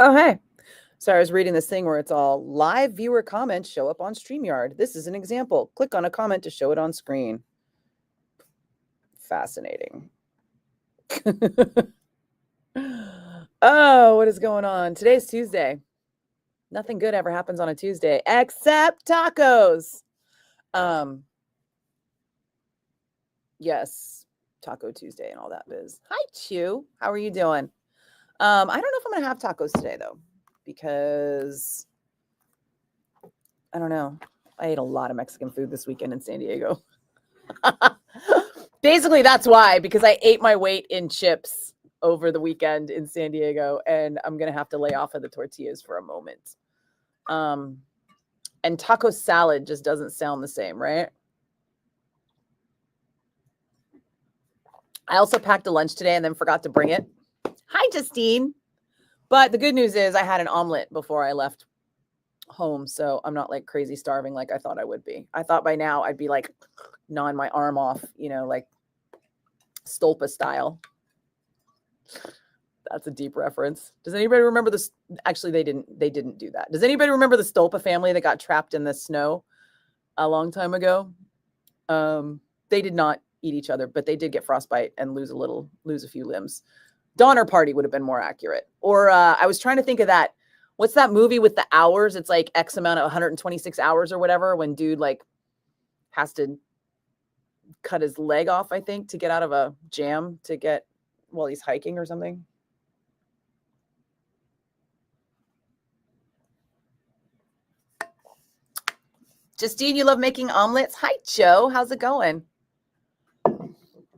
Oh, hey. So I was reading this thing where it's all live viewer comments show up on StreamYard. This is an example. Click on a comment to show it on screen. Fascinating. Oh, what is going on? Today's Tuesday. Nothing good ever happens on a Tuesday except tacos. Yes, Taco Tuesday and all that biz. Hi, Chew. How are you doing? I don't know if I'm gonna have tacos today though, because I don't know. I ate a lot of Mexican food this weekend in San Diego. Basically, that's why, because I ate my weight in chips over the weekend in San Diego, and I'm going to have to lay off of the tortillas for a moment. And taco salad just doesn't sound the same, right? I also packed a lunch today and then forgot to bring it. Hi, Justine. But the good news is I had an omelet before I left home, so I'm not like crazy starving like I thought I would be. I thought by now I'd be like gnawing my arm off, like Stolpa style. That's a deep reference. Does anybody remember this? Actually, they didn't do that. Does anybody remember the Stolpa family that got trapped in the snow a long time ago? They did not eat each other, but they did get frostbite and lose a few limbs. Donner Party would have been more accurate. Or I was trying to think of that. What's that movie with the hours? It's like X amount of 126 hours or whatever, when dude like has to cut his leg off, I think, to get out of a jam while he's hiking or something. Justine, you love making omelets? Hi, Joe. How's it going?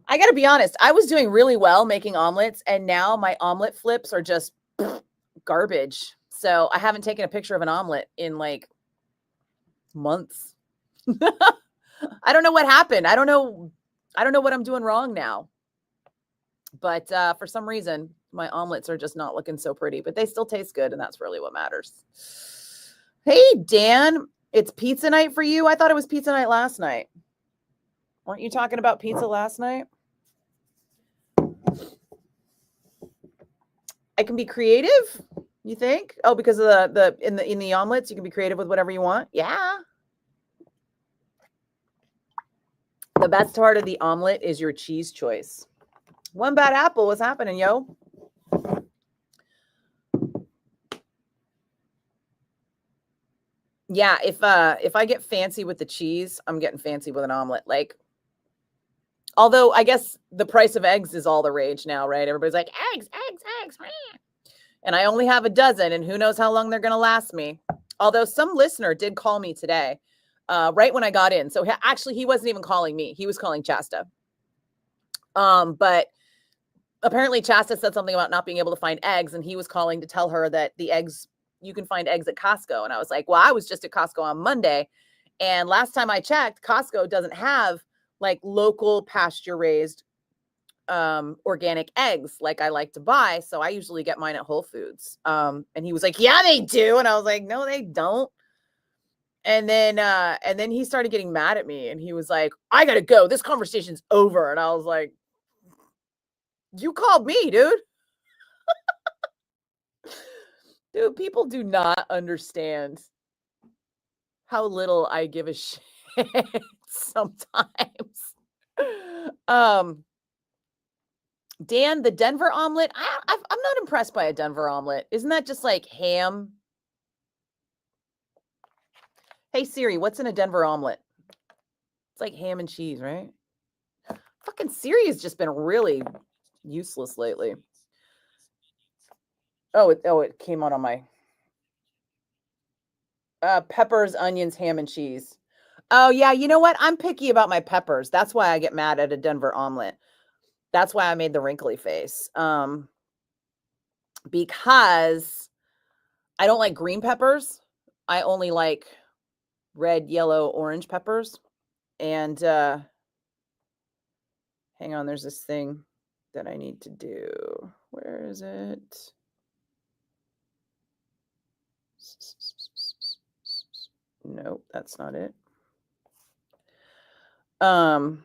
I got to be honest. I was doing really well making omelets, and now my omelet flips are just garbage. So I haven't taken a picture of an omelet in like months. I don't know what happened. I don't know what I'm doing wrong now. But for some reason, my omelets are just not looking so pretty, but they still taste good, and that's really what matters. Hey, Dan, it's pizza night for you? I thought it was pizza night last night. Weren't you talking about pizza last night? I can be creative, you think? Oh, because of in the omelets, you can be creative with whatever you want. Yeah. The best part of the omelet is your cheese choice. One bad apple. What's happening, yo? Yeah, if I get fancy with the cheese, I'm getting fancy with an omelet. Like, although I guess the price of eggs is all the rage now, right? Everybody's like, eggs. And I only have a dozen, and who knows how long they're going to last me. Although some listener did call me today, right when I got in. So actually, he wasn't even calling me. He was calling Chasta. But apparently Chasta said something about not being able to find eggs, and he was calling to tell her that you can find eggs at Costco. And I was like, well, I was just at Costco on Monday, and last time I checked, Costco doesn't have like local pasture raised organic eggs like I like to buy. So I usually get mine at Whole Foods. And he was like, yeah, they do. And I was like, no, they don't. And then he started getting mad at me, and he was like, I gotta go. This conversation's over. And I was like, you called me, dude. Dude, people do not understand how little I give a shit sometimes. Dan, the Denver omelet, I'm not impressed by a Denver omelet. Isn't that just like ham? Hey, Siri, what's in a Denver omelet? It's like ham and cheese, right? Fucking Siri has just been really useless lately. Oh, it came out on my peppers, onions, ham, and cheese. Oh, yeah, you know what? I'm picky about my peppers. That's why I get mad at a Denver omelet. That's why I made the wrinkly face. Because I don't like green peppers. I only like red, yellow, orange peppers. And hang on, there's this thing that I need to do. Where is it? Nope, that's not it. God,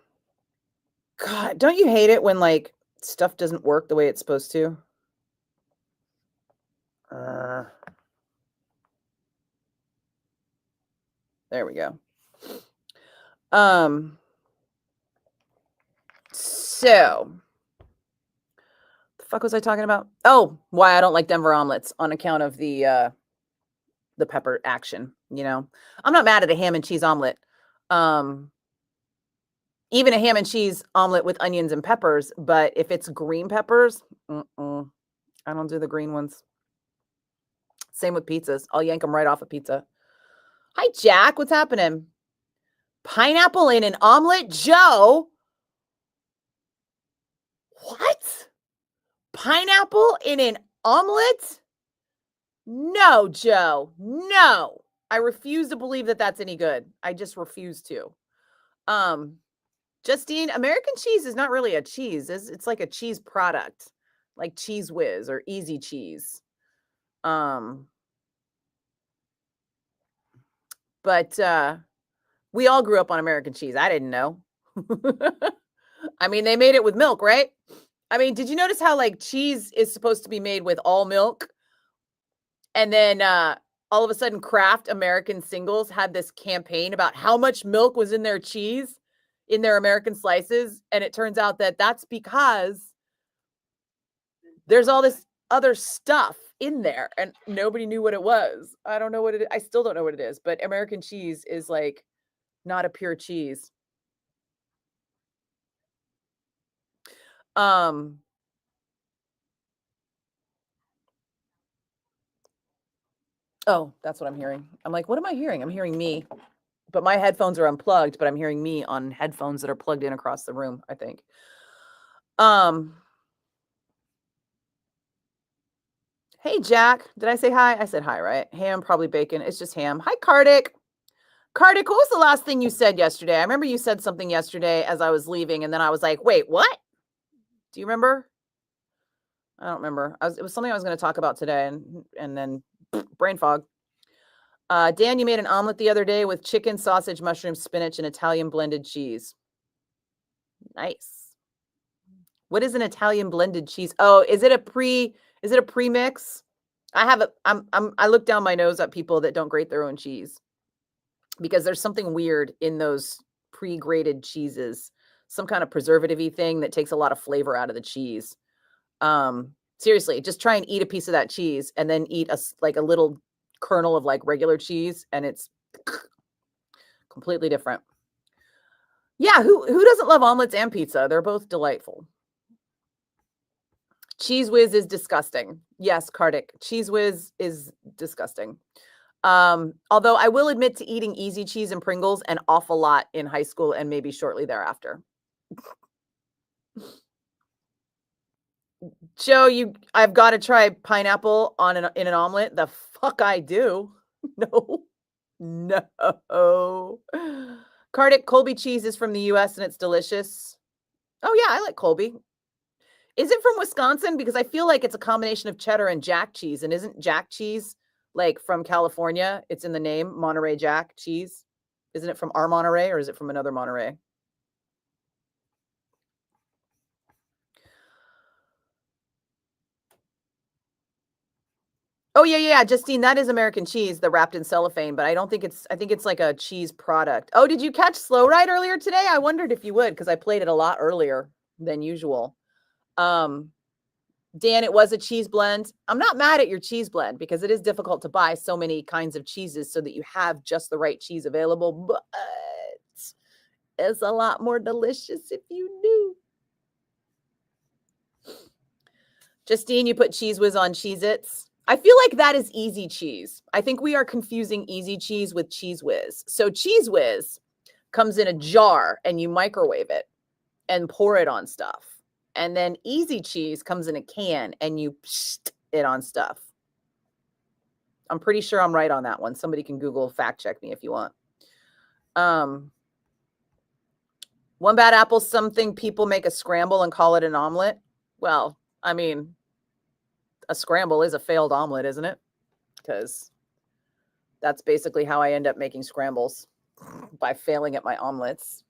don't you hate it when like stuff doesn't work the way it's supposed to? There we go. So the fuck was I talking about? Oh, why I don't like Denver omelets on account of the pepper action, you know. I'm not mad at a ham and cheese omelet. Even a ham and cheese omelet with onions and peppers, but if it's green peppers, I don't do the green ones. Same with pizzas. I'll yank them right off a pizza. Hi, Jack. What's happening? Pineapple in an omelet? Joe? What? Pineapple in an omelet? No, Joe. No. I refuse to believe that that's any good. I just refuse to. Justine, American cheese is not really a cheese. It's like a cheese product, like Cheese Whiz or Easy Cheese. But we all grew up on American cheese. I didn't know. I mean, they made it with milk, right? I mean, did you notice how like cheese is supposed to be made with all milk? And then all of a sudden Kraft American Singles had this campaign about how much milk was in their cheese, in their American slices. And it turns out that that's because there's all this other stuff in there and nobody knew what it was. I don't know what it is. I still don't know what it is, but American cheese is like not a pure cheese. Oh, that's what I'm hearing. I'm like, what am I hearing? I'm hearing me, but my headphones are unplugged, but I'm hearing me on headphones that are plugged in across the room, I think. Hey, Jack. Did I say hi? I said hi, right? Ham, probably bacon. It's just ham. Hi, Kardik. Kardik, what was the last thing you said yesterday? I remember you said something yesterday as I was leaving, and then I was like, wait, what? Do you remember? I don't remember. It was something I was going to talk about today, and then brain fog. Dan, you made an omelet the other day with chicken, sausage, mushrooms, spinach, and Italian blended cheese. Nice. What is an Italian blended cheese? Oh, is it a premix? I look down my nose at people that don't grate their own cheese because there's something weird in those pre-grated cheeses, some kind of preservative-y thing that takes a lot of flavor out of the cheese. Seriously, just try and eat a piece of that cheese and then eat a little kernel of like regular cheese, and it's completely different. Yeah, who doesn't love omelets and pizza? They're both delightful. Cheese Whiz is disgusting. Yes, Kardik. Cheese Whiz is disgusting. Although I will admit to eating Easy Cheese and Pringles an awful lot in high school and maybe shortly thereafter. Joe, I've got to try pineapple in an omelet. The fuck I do. No. Kardik, Colby cheese is from the US and it's delicious. Oh yeah, I like Colby. Is it from Wisconsin? Because I feel like it's a combination of cheddar and Jack cheese. And isn't Jack cheese like from California? It's in the name, Monterey Jack cheese. Isn't it from our Monterey or is it from another Monterey? Oh, yeah. Justine, that is American cheese, the wrapped in cellophane, but I think it's like a cheese product. Oh, did you catch Slow Ride earlier today? I wondered if you would, because I played it a lot earlier than usual. Dan, it was a cheese blend. I'm not mad at your cheese blend because it is difficult to buy so many kinds of cheeses so that you have just the right cheese available, but it's a lot more delicious if you knew. Justine, you put Cheese Whiz on Cheez-Its. I feel like that is Easy Cheese. I think we are confusing Easy Cheese with Cheese Whiz. So Cheese Whiz comes in a jar and you microwave it and pour it on stuff. And then Easy Cheese comes in a can and you pst it on stuff. I'm pretty sure I'm right on that one. Somebody can Google fact check me if you want. One bad apple, something people make a scramble and call it an omelet. Well, I mean, a scramble is a failed omelet, isn't it? Because that's basically how I end up making scrambles, by failing at my omelets.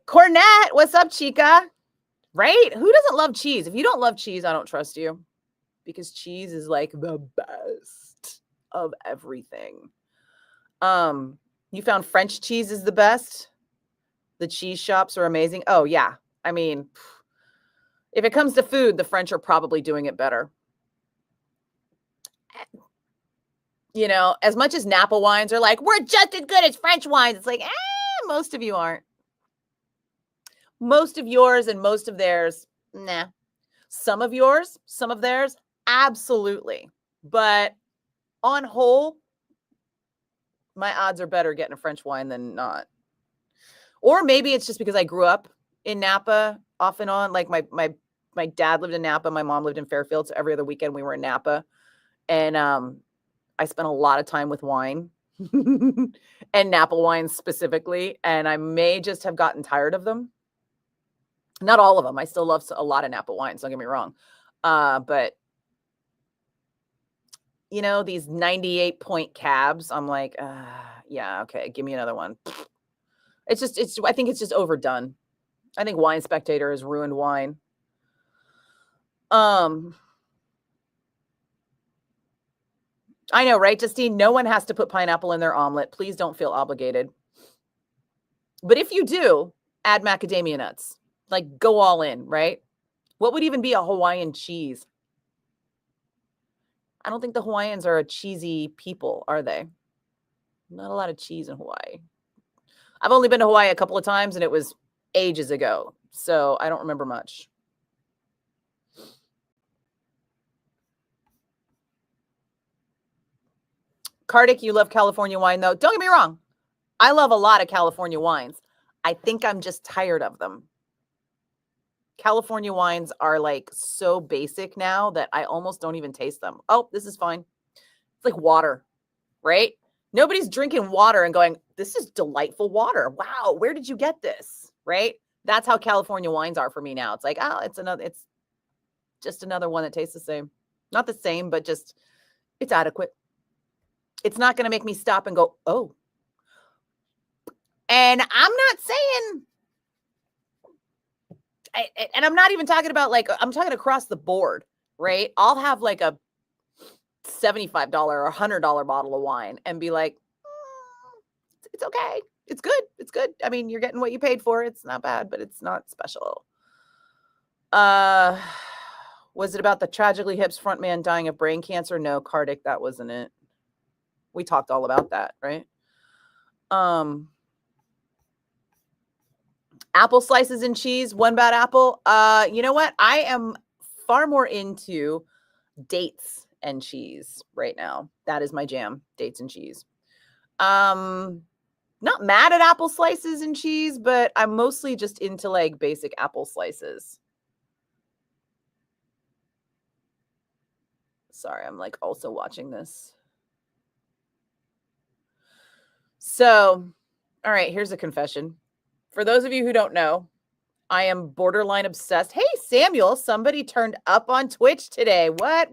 Cornette, what's up, chica? Right? Who doesn't love cheese? If you don't love cheese, I don't trust you, because cheese is like the best of everything. You found French cheese is the best? The cheese shops are amazing. Oh, yeah. I mean, if it comes to food, the French are probably doing it better. You know, as much as Napa wines are like, we're just as good as French wines. It's like, most of you aren't. Most of yours and most of theirs, nah. Some of yours, some of theirs, absolutely. But on whole, my odds are better getting a French wine than not. Or maybe it's just because I grew up in Napa off and on. Like my dad lived in Napa, my mom lived in Fairfield, so every other weekend we were in Napa. And I spent a lot of time with wine and Napa wines specifically, and I may just have gotten tired of them. Not all of them. I still love a lot of Napa wines, don't get me wrong. But you know, these 98-point cabs, I'm like, yeah, okay, give me another one. I think it's just overdone. I think Wine Spectator has ruined wine. I know, right, Justine? No one has to put pineapple in their omelet. Please don't feel obligated. But if you do, add macadamia nuts. Like, go all in, right? What would even be a Hawaiian cheese? I don't think the Hawaiians are a cheesy people, are they? Not a lot of cheese in Hawaii. I've only been to Hawaii a couple of times, and it was ages ago, so I don't remember much. Kartik, you love California wine, though. Don't get me wrong. I love a lot of California wines. I think I'm just tired of them. California wines are like so basic now that I almost don't even taste them. Oh, this is fine. It's like water, right? Nobody's drinking water and going, this is delightful water. Wow, where did you get this? Right? That's how California wines are for me now. It's like, oh, it's just another one that tastes the same. Not the same, but just it's adequate. It's not going to make me stop and go, oh. And I'm not saying, and I'm not even talking about like, I'm talking across the board, right? I'll have like a $75 or $100 bottle of wine and be like, it's okay. It's good. It's good. I mean, you're getting what you paid for. It's not bad, but it's not special. Was it about the Tragically Hip's frontman dying of brain cancer? No, Kartik, that wasn't it. We talked all about that, right? Apple slices and cheese, one bad apple. You know what? I am far more into dates and cheese right now. That is my jam, dates and cheese. Not mad at apple slices and cheese, but I'm mostly just into like basic apple slices. Sorry, I'm like also watching this. So, all right, here's a confession. For those of you who don't know, I am borderline obsessed. Hey, Samuel, somebody turned up on Twitch today. What?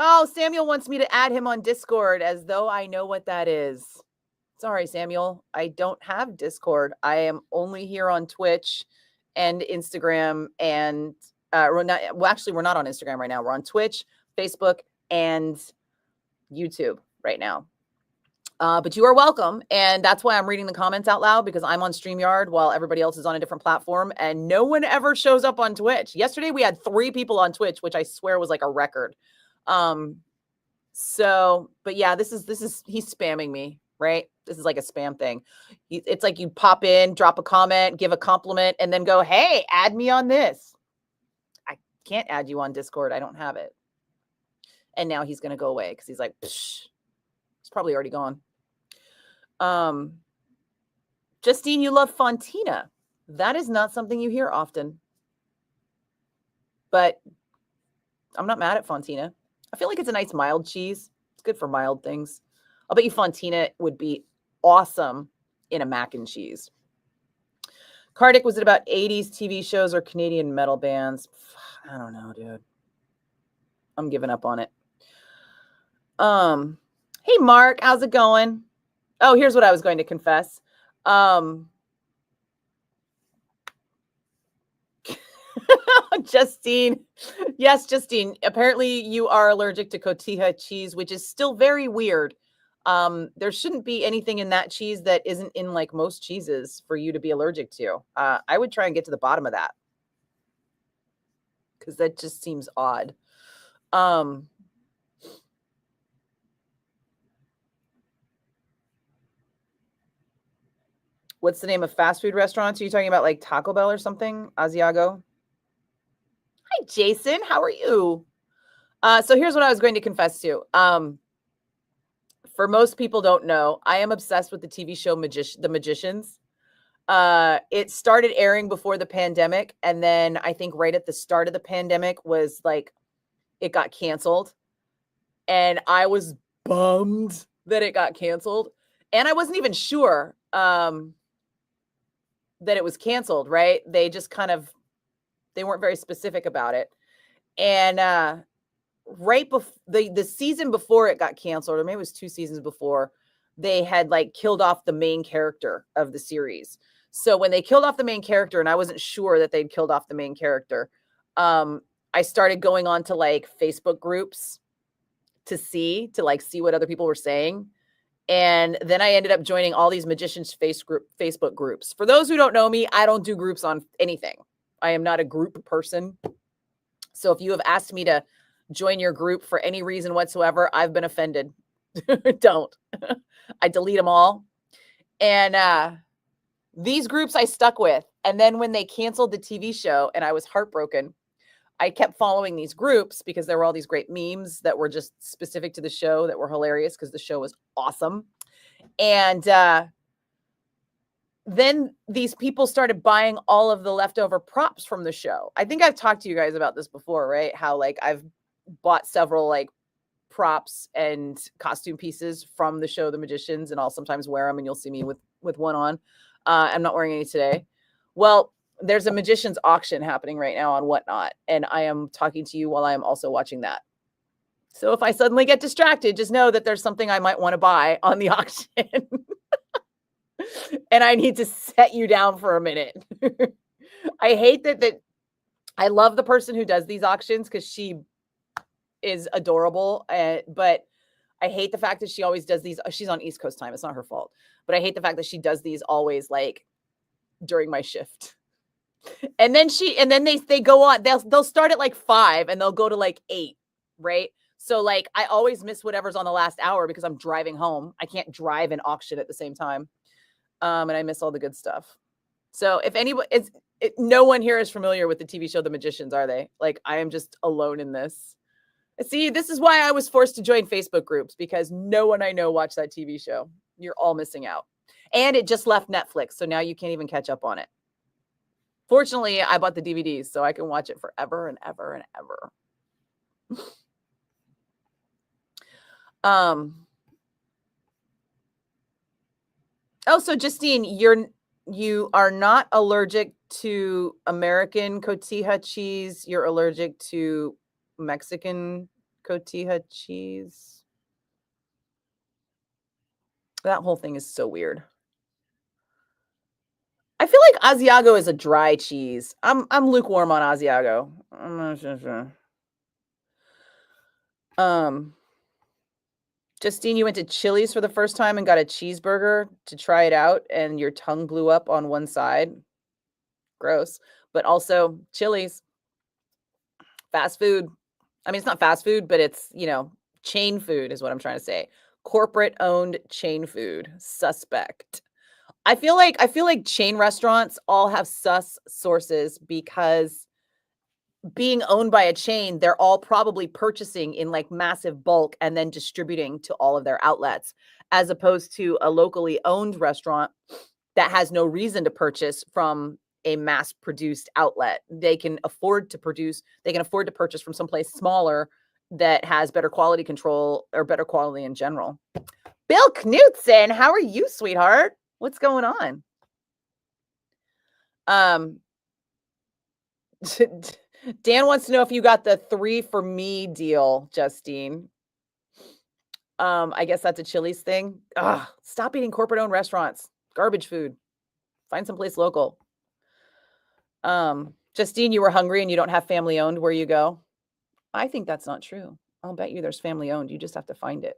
Oh, Samuel wants me to add him on Discord as though I know what that is. Sorry, Samuel. I don't have Discord. I am only here on Twitch and Instagram and we're not on Instagram right now. We're on Twitch, Facebook, and YouTube right now. But you are welcome. And that's why I'm reading the comments out loud, because I'm on StreamYard while everybody else is on a different platform and no one ever shows up on Twitch. Yesterday, we had 3 people on Twitch, which I swear was like a record. But yeah, this is he's spamming me, right? This is like a spam thing. It's like you pop in, drop a comment, give a compliment, and then go, hey, add me on this. I can't add you on Discord. I don't have it. And now he's going to go away because he's like, psh. It's probably already gone. Justine, you love Fontina. That is not something you hear often. But I'm not mad at Fontina. I feel like it's a nice mild cheese. It's good for mild things. I'll bet you Fontina would be awesome in a mac and cheese. Kartik, was it about 80s TV shows or Canadian metal bands? I don't know, dude. I'm giving up on it. Hey, Mark, how's it going? Oh, here's what I was going to confess. Justine. Yes, Justine. Apparently you are allergic to cotija cheese, which is still very weird. There shouldn't be anything in that cheese that isn't in like most cheeses for you to be allergic to. I would try and get to the bottom of that because that just seems odd. What's the name of fast food restaurants? Are you talking about like Taco Bell or something? Asiago? Hi, Jason. How are you? So here's what I was going to confess to. For most people don't know, I am obsessed with the TV show The Magicians. It started airing before the pandemic, and then I think right at the start of the pandemic was like it got canceled, and I was bummed that it got canceled, and I wasn't even sure that it was canceled. Right? They just kind of they weren't very specific about it, and right before the season before it got canceled, or maybe it was 2 seasons before, they had like killed off the main character of the series. So when they killed off the main character, and I wasn't sure that they'd killed off the main character, I started going on to like Facebook groups to see what other people were saying. And then I ended up joining all these magicians Facebook groups. For those who don't know me, I don't do groups on anything. I am not a group person. So if you have asked me to join your group for any reason whatsoever, I've been offended. Don't. I delete them all. And these groups I stuck with. And then when they canceled the TV show and I was heartbroken, I kept following these groups because there were all these great memes that were just specific to the show that were hilarious because the show was awesome. And then these people started buying all of the leftover props from the show. I think I've talked to you guys about this before, right? How like I've bought several like props and costume pieces from the show The Magicians, and I'll sometimes wear them, and you'll see me with one on. I'm not wearing any today. Well, there's a magician's auction happening right now on Whatnot, and I am talking to you while I am also watching that. So if I suddenly get distracted, just know that there's something I might want to buy on the auction. And I need to set you down for a minute. I hate that I love the person who does these auctions because she is adorable, but I hate the fact that she always does these. She's on East Coast time. It's not her fault, but I hate the fact that she does these always like during my shift. And then they go on. They'll start at like 5 and they'll go to like 8, right? So like I always miss whatever's on the last hour because I'm driving home. I can't drive and auction at the same time, and I miss all the good stuff. So if anybody, no one here is familiar with the TV show The Magicians, are they? Like I am just alone in this. See, this is why I was forced to join Facebook groups because no one I know watched that TV show. You're all missing out. And it just left Netflix, so now you can't even catch up on it. Fortunately, I bought the DVDs, so I can watch it forever and ever and ever. Oh, so Justine, you are not allergic to American cotija cheese. You're allergic to Mexican cotija cheese. That whole thing is so weird. I feel like Asiago is a dry cheese. I'm lukewarm on Asiago. I'm not sure. Justine, you went to Chili's for the first time and got a cheeseburger to try it out, and your tongue blew up on one side. Gross. But also Chili's, fast food. I mean, it's not fast food, but it's, chain food is what I'm trying to say. Corporate owned chain food. Suspect. I feel like chain restaurants all have sus sources because being owned by a chain, they're all probably purchasing in like massive bulk and then distributing to all of their outlets, as opposed to a locally owned restaurant that has no reason to purchase from a mass produced outlet. They can afford to purchase from someplace smaller that has better quality control or better quality in general. Bill Knutson, how are you, sweetheart? What's going on? Dan wants to know if you got the 3 for me deal, Justine. I guess that's a Chili's thing. Ugh, stop eating corporate owned restaurants. Garbage food. Find someplace local. Justine, you were hungry and you don't have family owned where you go. I think that's not true. I'll bet you there's family owned. You just have to find it.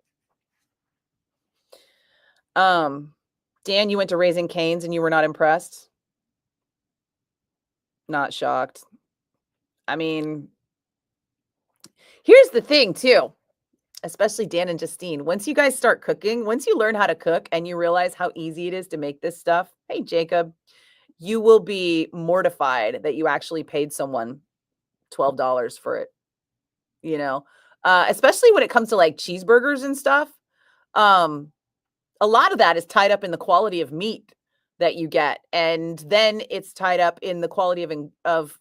Dan, you went to Raising Cane's and you were not impressed. Not shocked. I mean, here's the thing too, especially Dan and Justine. Once you guys start cooking, once you learn how to cook and you realize how easy it is to make this stuff, hey, Jacob, you will be mortified that you actually paid someone $12 for it, you know, especially when it comes to like cheeseburgers and stuff. A lot of that is tied up in the quality of meat that you get, and then it's tied up in the quality of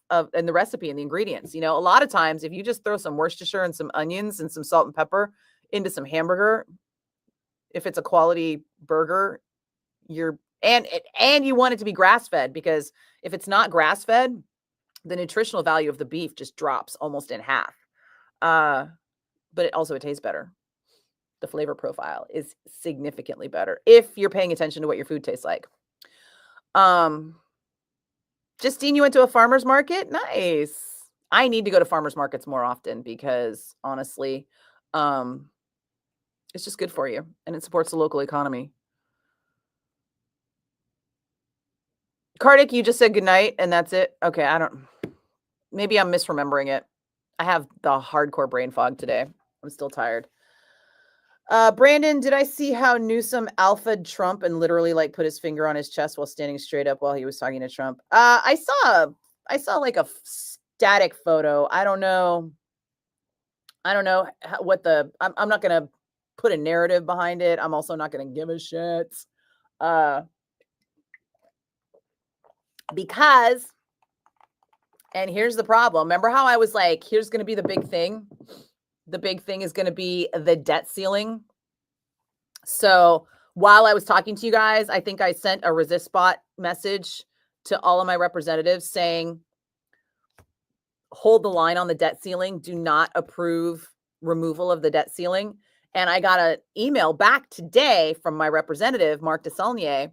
and the recipe and the ingredients. You know, a lot of times if you just throw some Worcestershire and some onions and some salt and pepper into some hamburger, if it's a quality burger, and you want it to be grass-fed, because if it's not grass-fed, the nutritional value of the beef just drops almost in half. But it tastes better. The flavor profile is significantly better if you're paying attention to what your food tastes like. Justine, you went to a farmer's market? Nice. I need to go to farmer's markets more often because honestly, it's just good for you and it supports the local economy. Kartik, you just said goodnight and that's it. Okay, maybe I'm misremembering it. I have the hardcore brain fog today. I'm still tired. Brandon, did I see how Newsom alphaed Trump and literally like put his finger on his chest while standing straight up while he was talking to Trump? I saw like a static photo. I don't know what I'm not going to put a narrative behind it. I'm also not going to give a shit. Because, and here's the problem. Remember how I was like, here's going to be the big thing. The big thing is going to be the debt ceiling. So while I was talking to you guys, I think I sent a resist spot message to all of my representatives saying, hold the line on the debt ceiling. Do not approve removal of the debt ceiling. And I got an email back today from my representative, Mark DeSaulnier.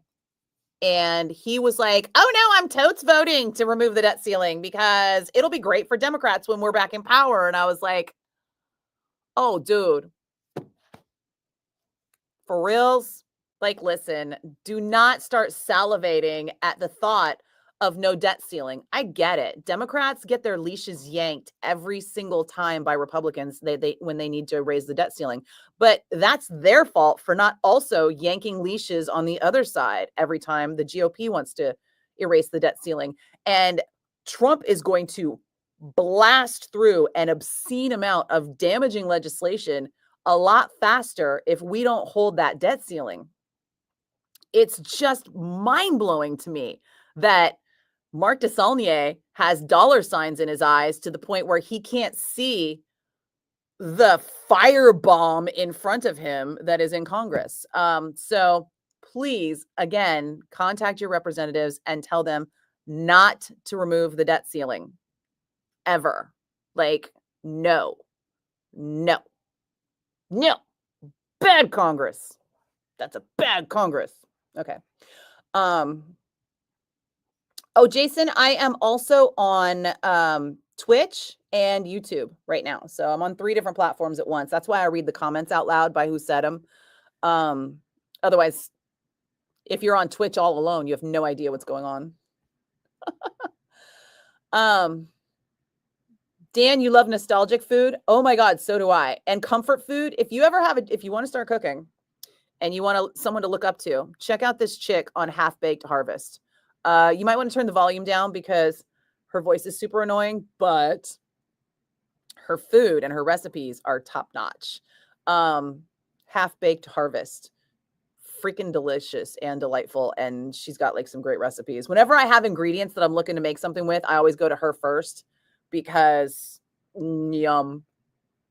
And he was like, oh no, I'm totes voting to remove the debt ceiling because it'll be great for Democrats when we're back in power. And I was like, oh, dude, for reals? Like, listen, do not start salivating at the thought of no debt ceiling. I get it. Democrats get their leashes yanked every single time by Republicans when they need to raise the debt ceiling. But that's their fault for not also yanking leashes on the other side every time the GOP wants to erase the debt ceiling. And Trump is going to blast through an obscene amount of damaging legislation a lot faster if we don't hold that debt ceiling. It's just mind-blowing to me that Mark DeSaulnier has dollar signs in his eyes to the point where he can't see the firebomb in front of him that is in Congress. So please, again, contact your representatives and tell them not to remove the debt ceiling. Ever. Like, no. Bad Congress. That's a bad Congress. Okay. Jason, I am also on Twitch and YouTube right now. So I'm on 3 different platforms at once. That's why I read the comments out loud by who said them. Otherwise, if you're on Twitch all alone, you have no idea what's going on. Dan, you love nostalgic food. Oh my God, so do I. And comfort food. If you want to start cooking and you want someone to look up to, check out this chick on Half Baked Harvest. You might want to turn the volume down because her voice is super annoying, but her food and her recipes are top notch. Half Baked Harvest. Freaking delicious and delightful. And she's got like some great recipes. Whenever I have ingredients that I'm looking to make something with, I always go to her first. Because yum.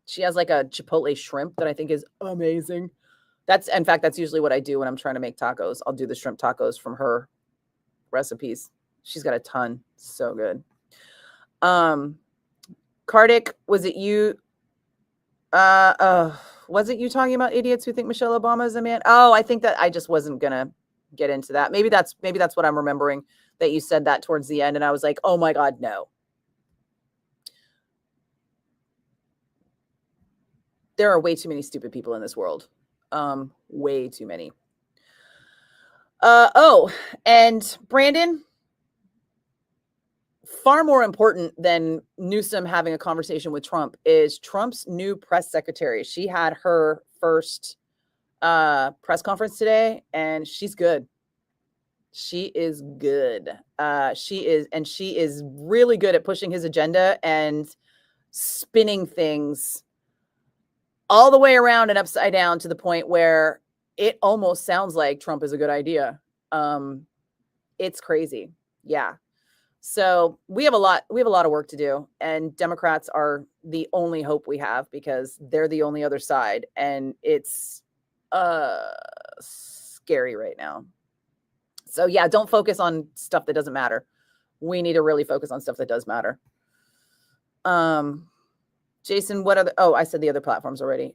She has like a chipotle shrimp that I think is amazing. In fact, that's usually what I do when I'm trying to make tacos. I'll do the shrimp tacos from her recipes. She's got a ton. So good. Kartik, was it you? Was it you talking about idiots who think Michelle Obama is a man? Oh, I think that I just wasn't gonna get into that. Maybe that's what I'm remembering, that you said that towards the end, and I was like, oh my God, no. There are way too many stupid people in this world. Way too many. Oh, and Brandon, far more important than Newsom having a conversation with Trump is Trump's new press secretary. She had her first press conference today, and she's good. She is good. She is really good at pushing his agenda and spinning things all the way around and upside down to the point where it almost sounds like Trump is a good idea. It's crazy. Yeah. So we have a lot of work to do, and Democrats are the only hope we have because they're the only other side, and it's scary right now. So yeah, don't focus on stuff that doesn't matter. We need to really focus on stuff that does matter. Jason, what other? Oh, I said the other platforms already.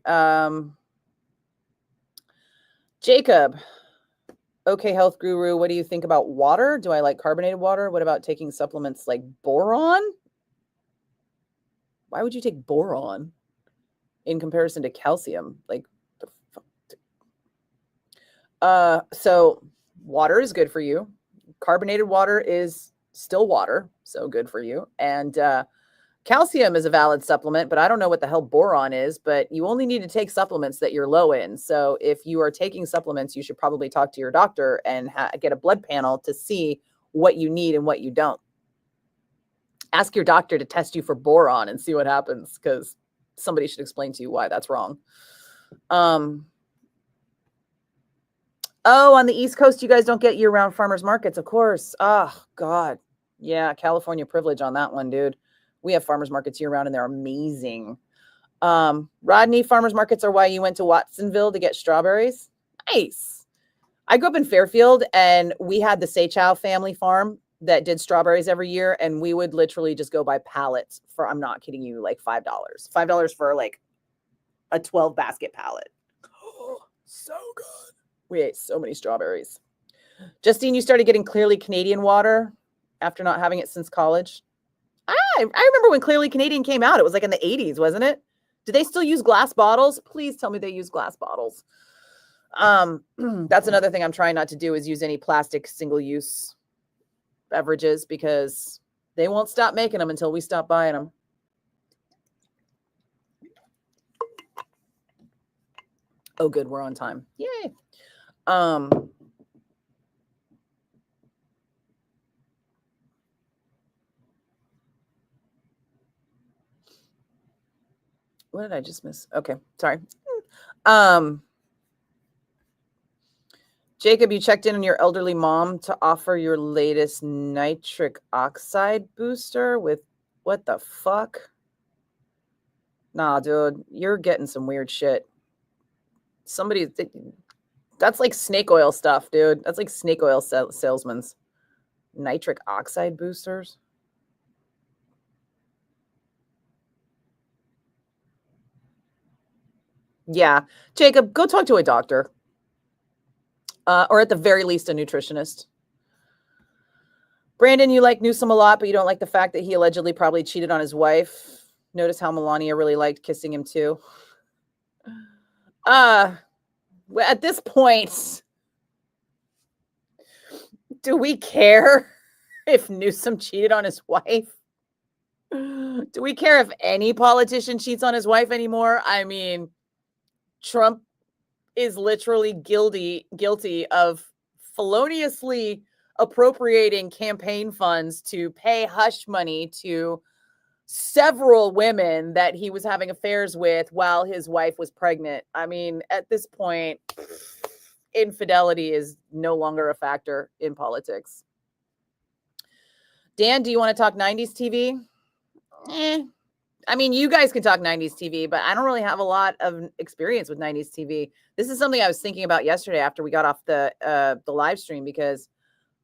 Jacob, okay, health guru, what do you think about water? Do I like carbonated water? What about taking supplements like boron? Why would you take boron in comparison to calcium? Like, the fuck? So water is good for you. Carbonated water is still water, so good for you. And calcium is a valid supplement, but I don't know what the hell boron is, but you only need to take supplements that you're low in. So if you are taking supplements, you should probably talk to your doctor and get a blood panel to see what you need and what you don't. Ask your doctor to test you for boron and see what happens, because somebody should explain to you why that's wrong. Oh, on the East Coast, you guys don't get year-round farmers markets, of course. Oh, God. Yeah, California privilege on that one, dude. We have farmers markets year-round, and they're amazing. Rodney, farmers markets are why you went to Watsonville to get strawberries? Nice. I grew up in Fairfield, and we had the Seychow family farm that did strawberries every year, and we would literally just go buy pallets for, I'm not kidding you, like $5. $5 for like a 12-basket pallet. Oh, so good. We ate so many strawberries. Justine, you started getting Clearly Canadian water after not having it since college? I remember when Clearly Canadian came out. It was like in the 80s, wasn't it? Do they still use glass bottles? Please tell me they use glass bottles. That's another thing I'm trying not to do, is use any plastic single-use beverages, because they won't stop making them until we stop buying them. Oh, good. We're on time. Yay. What did I just miss? Okay, sorry. Jacob, you checked in on your elderly mom to offer your latest nitric oxide booster with what the fuck? Nah, dude, you're getting some weird shit. That's like snake oil stuff, dude. That's like snake oil salesmen's. Nitric oxide boosters. Yeah, Jacob, go talk to a doctor. Or at the very least, a nutritionist. Brandon, you like Newsom a lot, but you don't like the fact that he allegedly probably cheated on his wife. Notice how Melania really liked kissing him too. At this point, do we care if Newsom cheated on his wife? Do we care if any politician cheats on his wife anymore? I mean, Trump is literally guilty of feloniously appropriating campaign funds to pay hush money to several women that he was having affairs with while his wife was pregnant. I mean, at this point, infidelity is no longer a factor in politics. Dan, do you want to talk 90s TV? I mean, you guys can talk 90s TV, but I don't really have a lot of experience with 90s TV. This is something I was thinking about yesterday after we got off the live stream, because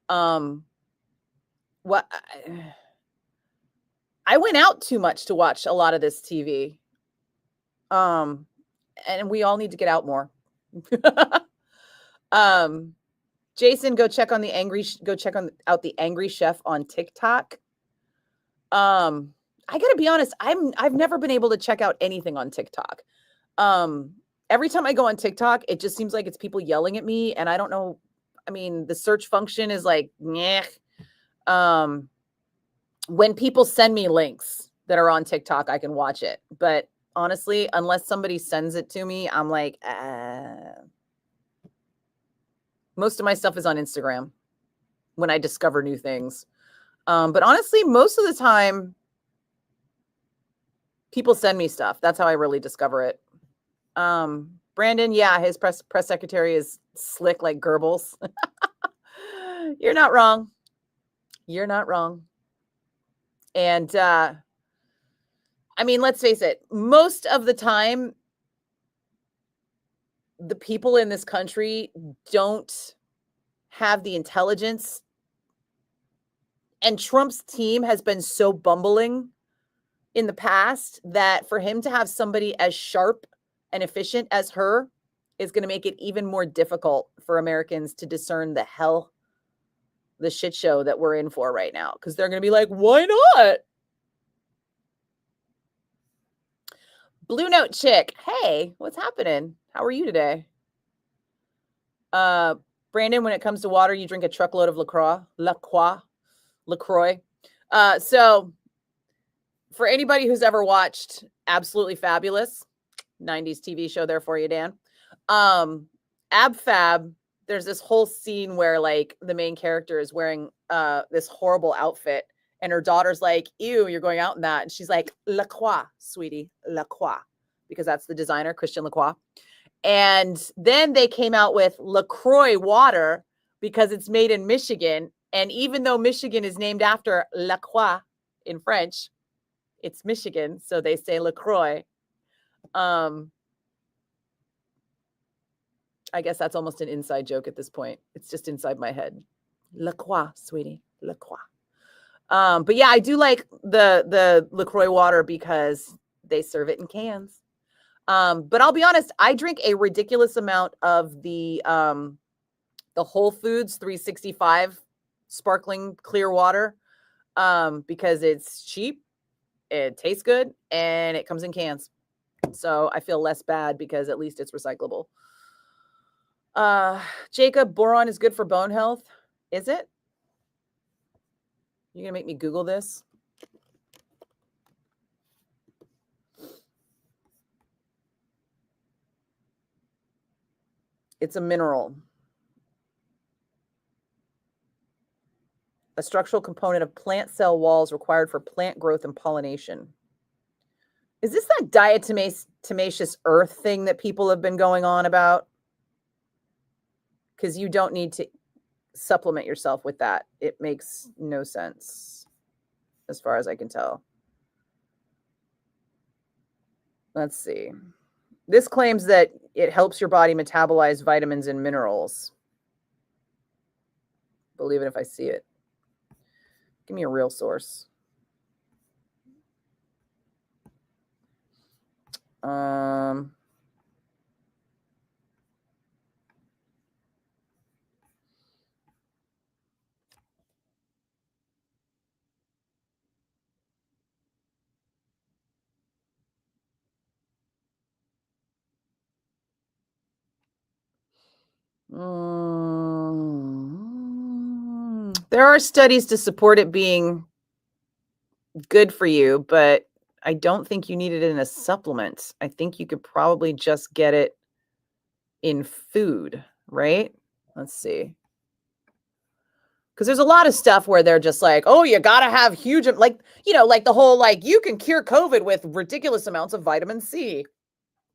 I went out too much to watch a lot of this TV. And we all need to get out more. Jason, go check out the Angry Chef on TikTok. I gotta be honest, I've never been able to check out anything on TikTok. Every time I go on TikTok, it just seems like it's people yelling at me, and I don't know. I mean, the search function is like, meh. When people send me links that are on TikTok, I can watch it. But honestly, unless somebody sends it to me, I'm like, most of my stuff is on Instagram when I discover new things. But honestly, most of the time, people send me stuff. That's how I really discover it. Brandon, yeah, his press secretary is slick like Goebbels. You're not wrong. You're not wrong. And I mean, let's face it, most of the time, the people in this country don't have the intelligence. And Trump's team has been so bumbling in the past that for him to have somebody as sharp and efficient as her is going to make it even more difficult for Americans to discern the shit show that we're in for right now. Because they're going to be like, why not? Blue Note Chick, hey, what's happening? How are you today? Brandon, when it comes to water, you drink a truckload of LaCroix. So for anybody who's ever watched Absolutely Fabulous, 90s TV show there for you, Dan. Ab Fab, there's this whole scene where like the main character is wearing this horrible outfit, and her daughter's like, ew, you're going out in that. And she's like, LaCroix, sweetie, LaCroix, because that's the designer, Christian Lacroix. And then they came out with LaCroix water because it's made in Michigan. And even though Michigan is named after LaCroix in French, it's Michigan. So they say LaCroix. I guess that's almost an inside joke at this point. It's just inside my head. LaCroix, sweetie, LaCroix. But yeah, I do like the LaCroix water because they serve it in cans. But I'll be honest, I drink a ridiculous amount of the Whole Foods 365 sparkling clear water because it's cheap, it tastes good, and it comes in cans. So I feel less bad because at least it's recyclable. Jacob, boron is good for bone health. Is it? You're going to make me Google this? It's a mineral. A structural component of plant cell walls required for plant growth and pollination. Is this that diatomaceous earth thing that people have been going on about? Because you don't need to supplement yourself with that. It makes no sense, as far as I can tell. Let's see. This claims that it helps your body metabolize vitamins and minerals. Believe it if I see it. Give me a real source. There are studies to support it being good for you, but I don't think you need it in a supplement. I think you could probably just get it in food, right? Let's see. Because there's a lot of stuff where they're just like, oh, you got to have huge, like, you know, like the whole, like, you can cure COVID with ridiculous amounts of vitamin C.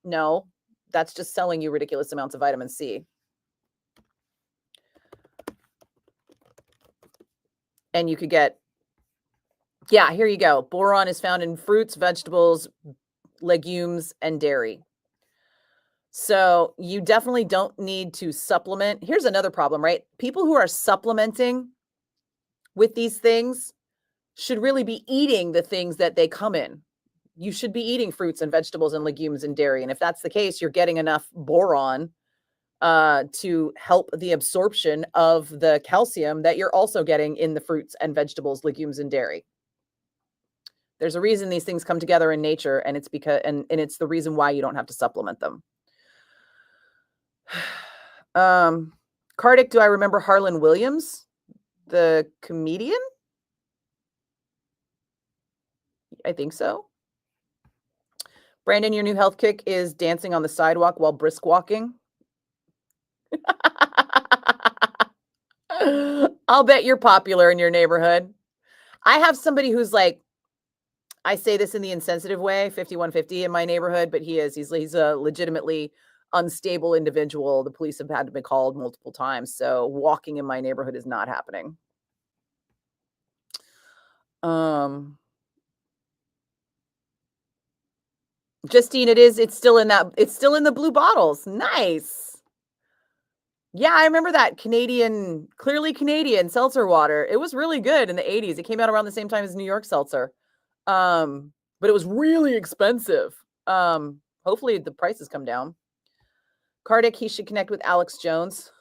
No, that's just selling you ridiculous amounts of vitamin C. And you could get, yeah, here you go. Boron is found in fruits, vegetables, legumes, and dairy. So you definitely don't need to supplement. Here's another problem, right? People who are supplementing with these things should really be eating the things that they come in. You should be eating fruits and vegetables and legumes and dairy. And if that's the case, you're getting enough boron to help the absorption of the calcium that you're also getting in the fruits and vegetables, legumes, and dairy. There's a reason these things come together in nature, and it's because and it's the reason why you don't have to supplement them. Kardik, do I remember Harlan Williams, the comedian? I think so. Brandon, your new health kick is dancing on the sidewalk while brisk walking. I'll bet you're popular in your neighborhood. I have somebody who's like, I say this in the insensitive way, 5150 in my neighborhood, but he's a legitimately unstable individual. The police have had to be called multiple times. So walking in my neighborhood is not happening. Justine, it's still in the blue bottles. Nice. Yeah, I remember that clearly Canadian seltzer water. It was really good in the 80s. It came out around the same time as New York seltzer. But it was really expensive. Hopefully the prices come down. Kardik, he should connect with Alex Jones.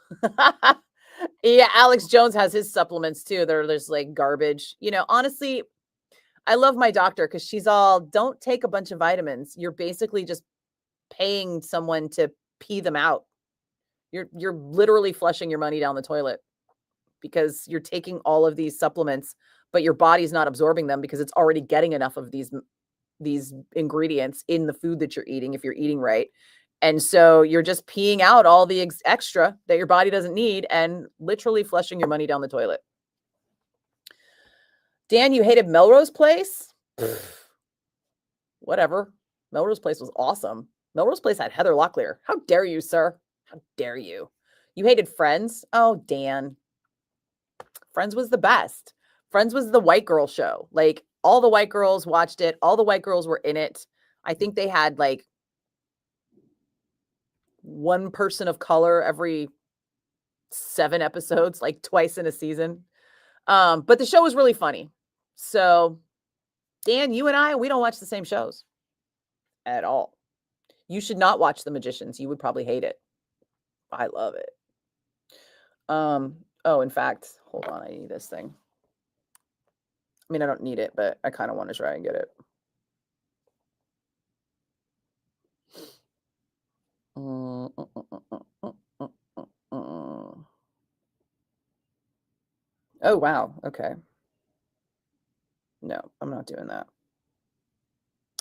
Yeah, Alex Jones has his supplements too. They're just like garbage. Honestly, I love my doctor because she's all, don't take a bunch of vitamins. You're basically just paying someone to pee them out. You're literally flushing your money down the toilet because you're taking all of these supplements, but your body's not absorbing them because it's already getting enough of these ingredients in the food that you're eating if you're eating right. And so you're just peeing out all the extra that your body doesn't need and literally flushing your money down the toilet. Dan, you hated Melrose Place? Whatever. Melrose Place was awesome. Melrose Place had Heather Locklear. How dare you, sir? How dare you? You hated Friends? Oh, Dan. Friends was the best. Friends was the white girl show. Like, all the white girls watched it. All the white girls were in it. I think they had like one person of color every 7 episodes, like twice in a season. But the show was really funny. So, Dan, you and I, we don't watch the same shows at all. You should not watch The Magicians. You would probably hate it. I love it. Oh, in fact, hold on. I need this thing. I mean, I don't need it, but I kind of want to try and get it. Oh, wow. Okay. No, I'm not doing that.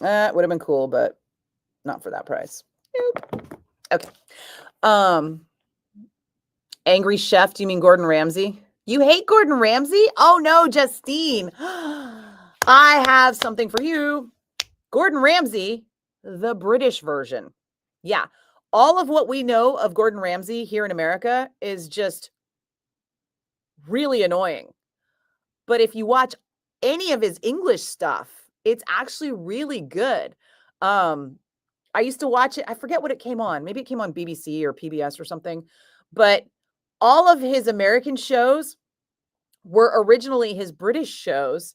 It would have been cool, but not for that price. Nope. Okay. Angry Chef, do you mean Gordon Ramsay? You hate Gordon Ramsay? Oh no, Justine. I have something for you. Gordon Ramsay, the British version. Yeah. All of what we know of Gordon Ramsay here in America is just really annoying. But if you watch any of his English stuff, it's actually really good. I used to watch it. I forget what it came on. Maybe it came on BBC or PBS or something. But all of his American shows were originally his British shows.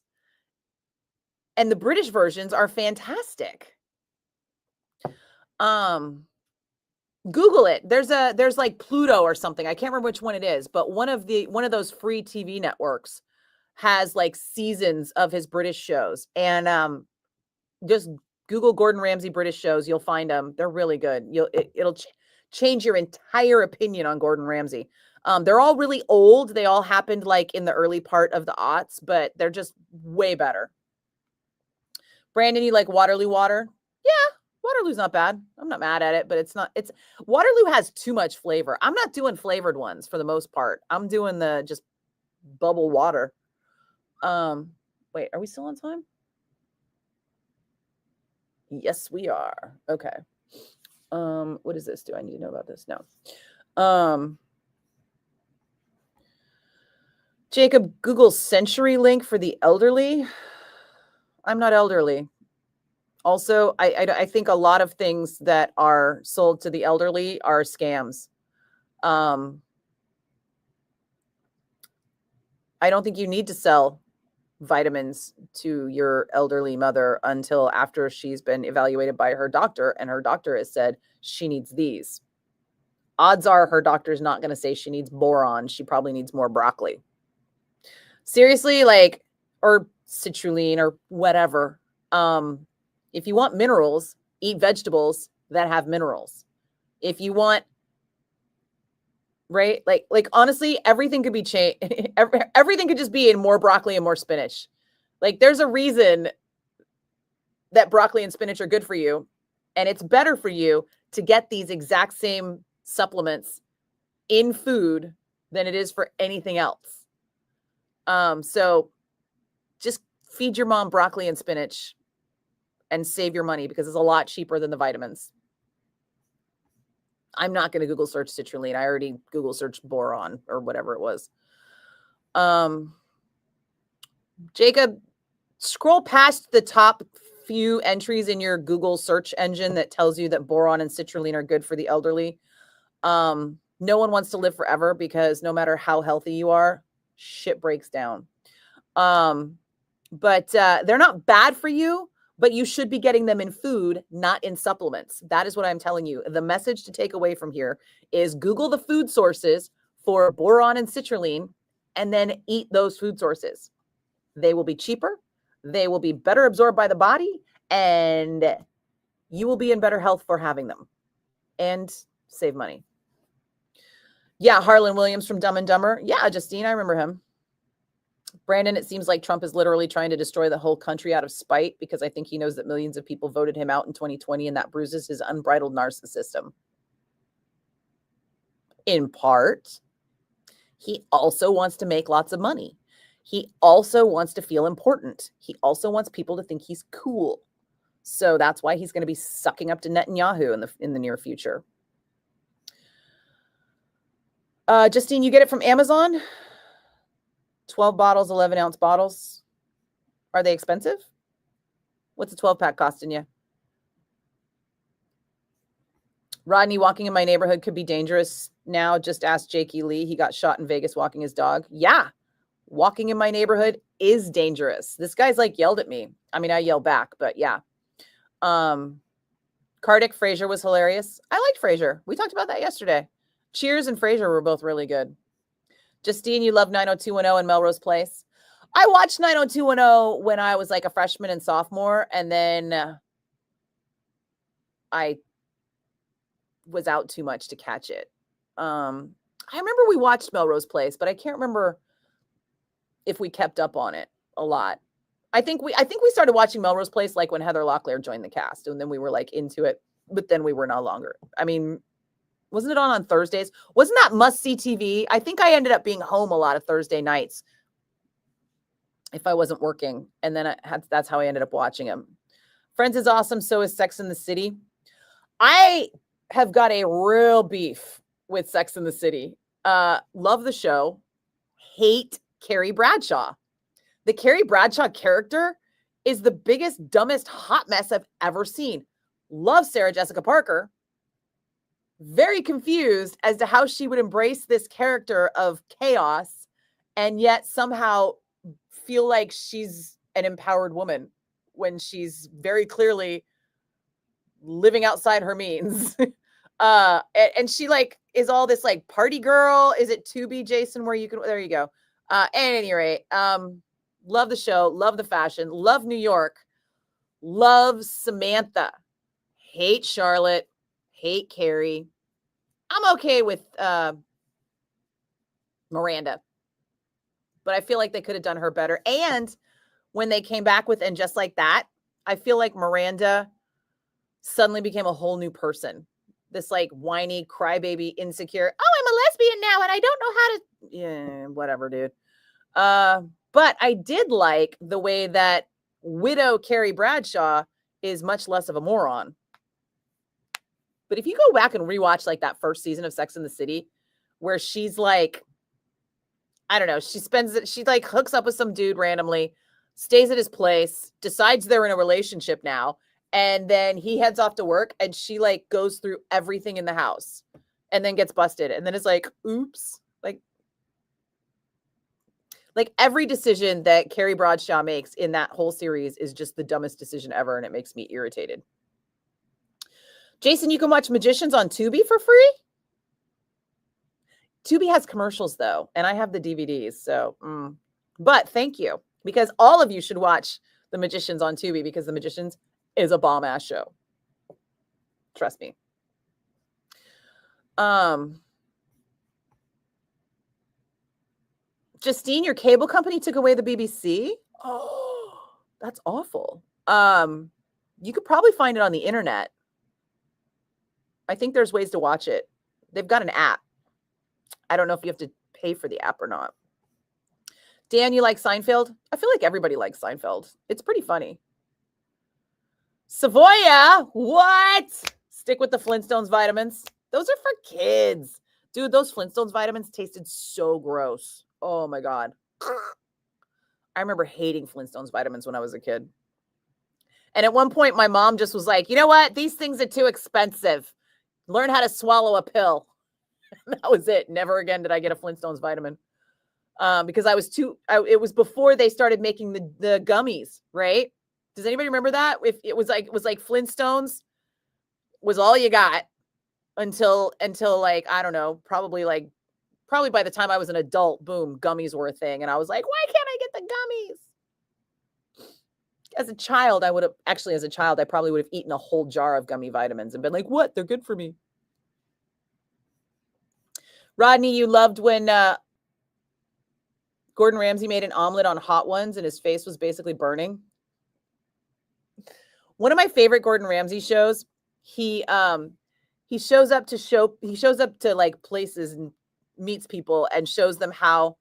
And the British versions are fantastic. Google it. There's like Pluto or something. I can't remember which one it is, but one of those free TV networks has like seasons of his British shows. And just Google Gordon Ramsay British shows. You'll find them. They're really good. It'll change your entire opinion on Gordon Ramsay. They're all really old. They all happened like in the early part of the aughts, but they're just way better. Brandon, you like Waterloo water? Yeah, Waterloo's not bad. I'm not mad at it, but it's Waterloo has too much flavor. I'm not doing flavored ones for the most part. I'm doing the just bubble water. Wait, are we still on time? Yes, we are. Okay. What is this? Do I need to know about this? No. Jacob, Google CenturyLink for the elderly. I'm not elderly. Also, I think a lot of things that are sold to the elderly are scams. I don't think you need to sell vitamins to your elderly mother until after she's been evaluated by her doctor and her doctor has said she needs these. Odds are her doctor's not going to say she needs boron. She probably needs more broccoli. Seriously, or citrulline or whatever. If you want minerals, eat vegetables that have minerals. If you want, right? Like honestly, everything could be changed. Everything could just be in more broccoli and more spinach. Like there's a reason that broccoli and spinach are good for you. And it's better for you to get these exact same supplements in food than it is for anything else. So just feed your mom broccoli and spinach and save your money because it's a lot cheaper than the vitamins. I'm not going to Google search citrulline. I already Google searched boron or whatever it was. Jacob, scroll past the top few entries in your Google search engine that tells you that boron and citrulline are good for the elderly. No one wants to live forever because no matter how healthy you are, shit breaks down. But they're not bad for you, but you should be getting them in food, not in supplements. That is what I'm telling you. The message to take away from here is Google the food sources for boron and citrulline and then eat those food sources. They will be cheaper. They will be better absorbed by the body, and you will be in better health for having them and save money. Yeah, Harlan Williams from Dumb and Dumber. Yeah, Justine, I remember him. Brandon, it seems like Trump is literally trying to destroy the whole country out of spite because I think he knows that millions of people voted him out in 2020 and that bruises his unbridled narcissism. In part, he also wants to make lots of money. He also wants to feel important. He also wants people to think he's cool. So that's why he's going to be sucking up to Netanyahu in the near future. Justine, you get it from Amazon? 12 bottles, 11-ounce bottles. Are they expensive? What's a 12-pack costing you? Rodney, walking in my neighborhood could be dangerous now. Just ask Jakey Lee. He got shot in Vegas walking his dog. Yeah, walking in my neighborhood is dangerous. This guy's like yelled at me. I mean, I yell back, but yeah. Kardik Frasier was hilarious. I liked Frasier. We talked about that yesterday. Cheers and Frasier were both really good. Justine, you love 90210 and Melrose Place. I watched 90210 when I was like a freshman and sophomore, and then I was out too much to catch it. I remember we watched Melrose Place, but I can't remember if we kept up on it a lot. I think we started watching Melrose Place like when Heather Locklear joined the cast, and then we were like into it, but then we were no longer. I mean, wasn't it on Thursdays? Wasn't that must-see TV? I think I ended up being home a lot of Thursday nights if I wasn't working, and then that's how I ended up watching them. Friends is awesome. So is Sex and the City. I have got a real beef with Sex and the City. Love the show. Hate Carrie Bradshaw. The Carrie Bradshaw character is the biggest, dumbest hot mess I've ever seen. Love Sarah Jessica Parker. Very confused as to how she would embrace this character of chaos and yet somehow feel like she's an empowered woman when she's very clearly living outside her means. And she like is all this like party girl. Is it Tubi, Jason, where you can, there you go. At any rate, love the show, love the fashion, love New York, love Samantha, hate Charlotte, hate Carrie. I'm okay with Miranda, but I feel like they could have done her better. And when they came back with And Just Like That, I feel like Miranda suddenly became a whole new person. This like whiny crybaby insecure. Oh, I'm a lesbian now and I don't know how to. Yeah, whatever, dude. But I did like the way that widow Carrie Bradshaw is much less of a moron. But if you go back and rewatch like that first season of Sex and the City, where she's like, I don't know, she like hooks up with some dude randomly, stays at his place, decides they're in a relationship now, and then he heads off to work and she like goes through everything in the house and then gets busted. And then it's like, oops, like every decision that Carrie Bradshaw makes in that whole series is just the dumbest decision ever. And it makes me irritated. Jason, you can watch Magicians on Tubi for free. Tubi has commercials though, and I have the DVDs. So, but thank you, because all of you should watch The Magicians on Tubi, because The Magicians is a bomb ass show. Trust me. Justine, your cable company took away the BBC? Oh, that's awful. You could probably find it on the internet. I think there's ways to watch it. They've got an app. I don't know if you have to pay for the app or not. Dan, you like Seinfeld? I feel like everybody likes Seinfeld. It's pretty funny. Savoya, what? Stick with the Flintstones vitamins. Those are for kids. Dude, those Flintstones vitamins tasted so gross. Oh my God. I remember hating Flintstones vitamins when I was a kid. And at one point, my mom just was like, you know what? These things are too expensive. Learn how to swallow a pill. That was it. Never again did I get a Flintstones vitamin. Because it was before they started making the gummies, right? Does anybody remember that? If it was like Flintstones was all you got until like, I don't know, probably by the time I was an adult, boom, gummies were a thing. And I was like, why can't I get the gummies? As a child, I probably would have eaten a whole jar of gummy vitamins and been like, what? They're good for me. Rodney, you loved when Gordon Ramsay made an omelet on Hot Ones and his face was basically burning. One of my favorite Gordon Ramsay shows, he shows up to like places and meets people and shows them how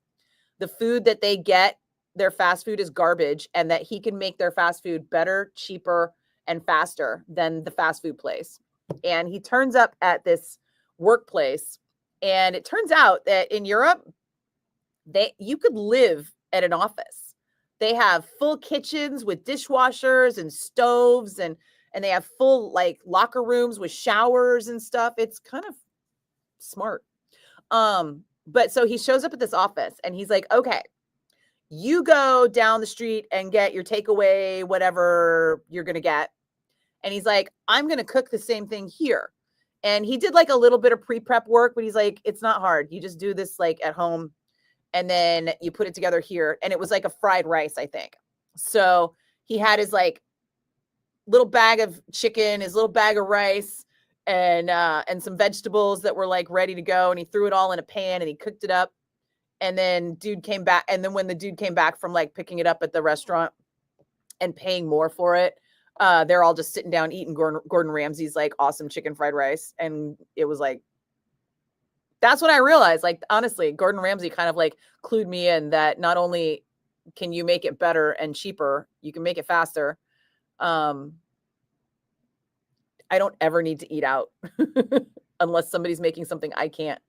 the food that they get, their fast food, is garbage, and that he can make their fast food better, cheaper, and faster than the fast food place. And he turns up at this workplace, and it turns out that in Europe, you could live at an office. They have full kitchens with dishwashers and stoves, and they have full like locker rooms with showers and stuff. It's kind of smart. But so he shows up at this office and he's like, okay, you go down the street and get your takeaway, whatever you're going to get. And he's like, I'm going to cook the same thing here. And he did like a little bit of pre-prep work, but he's like, it's not hard. You just do this like at home and then you put it together here. And it was like a fried rice, I think. So he had his like little bag of chicken, his little bag of rice, and some vegetables that were like ready to go. And he threw it all in a pan and he cooked it up. And then dude came back. And then when the dude came back from like picking it up at the restaurant and paying more for it, they're all just sitting down eating Gordon Ramsay's like awesome chicken fried rice. And it was like, that's when I realized, like, honestly, Gordon Ramsay kind of like clued me in that not only can you make it better and cheaper, you can make it faster. I don't ever need to eat out unless somebody's making something I can't.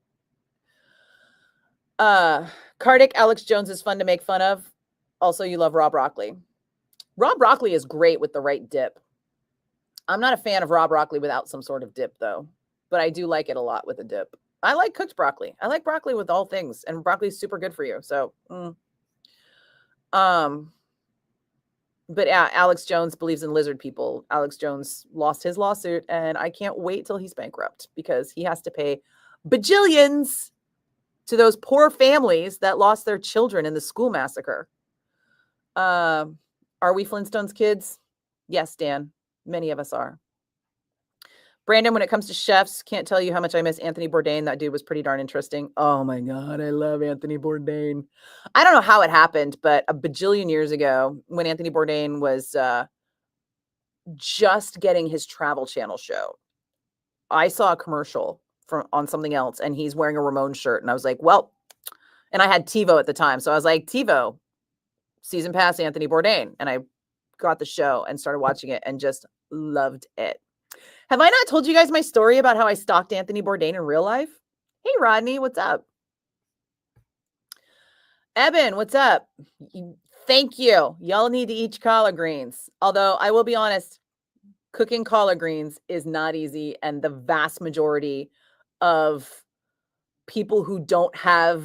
Kardik, Alex Jones is fun to make fun of. Also, you love raw broccoli. Raw broccoli is great with the right dip. I'm not a fan of raw broccoli without some sort of dip, though. But I do like it a lot with a dip. I like cooked broccoli. I like broccoli with all things. And broccoli is super good for you. So, but yeah, Alex Jones believes in lizard people. Alex Jones lost his lawsuit. And I can't wait till he's bankrupt because he has to pay bajillions to those poor families that lost their children in the school massacre. Are we Flintstones kids? Yes, Dan. Many of us are. Brandon, when it comes to chefs, can't tell you how much I miss Anthony Bourdain. That dude was pretty darn interesting. Oh my God, I love Anthony Bourdain. I don't know how it happened, but a bajillion years ago, when Anthony Bourdain was just getting his Travel Channel show, I saw a commercial on something else, and he's wearing a Ramones shirt, and I was like, well, and I had TiVo at the time, so I was like, TiVo, season pass Anthony Bourdain, and I got the show and started watching it and just loved it. Have I not told you guys my story about how I stalked Anthony Bourdain in real life? Hey, Rodney, what's up? Eben, what's up? Thank you. Y'all need to eat collard greens. Although I will be honest, cooking collard greens is not easy. And the vast majority of people who don't have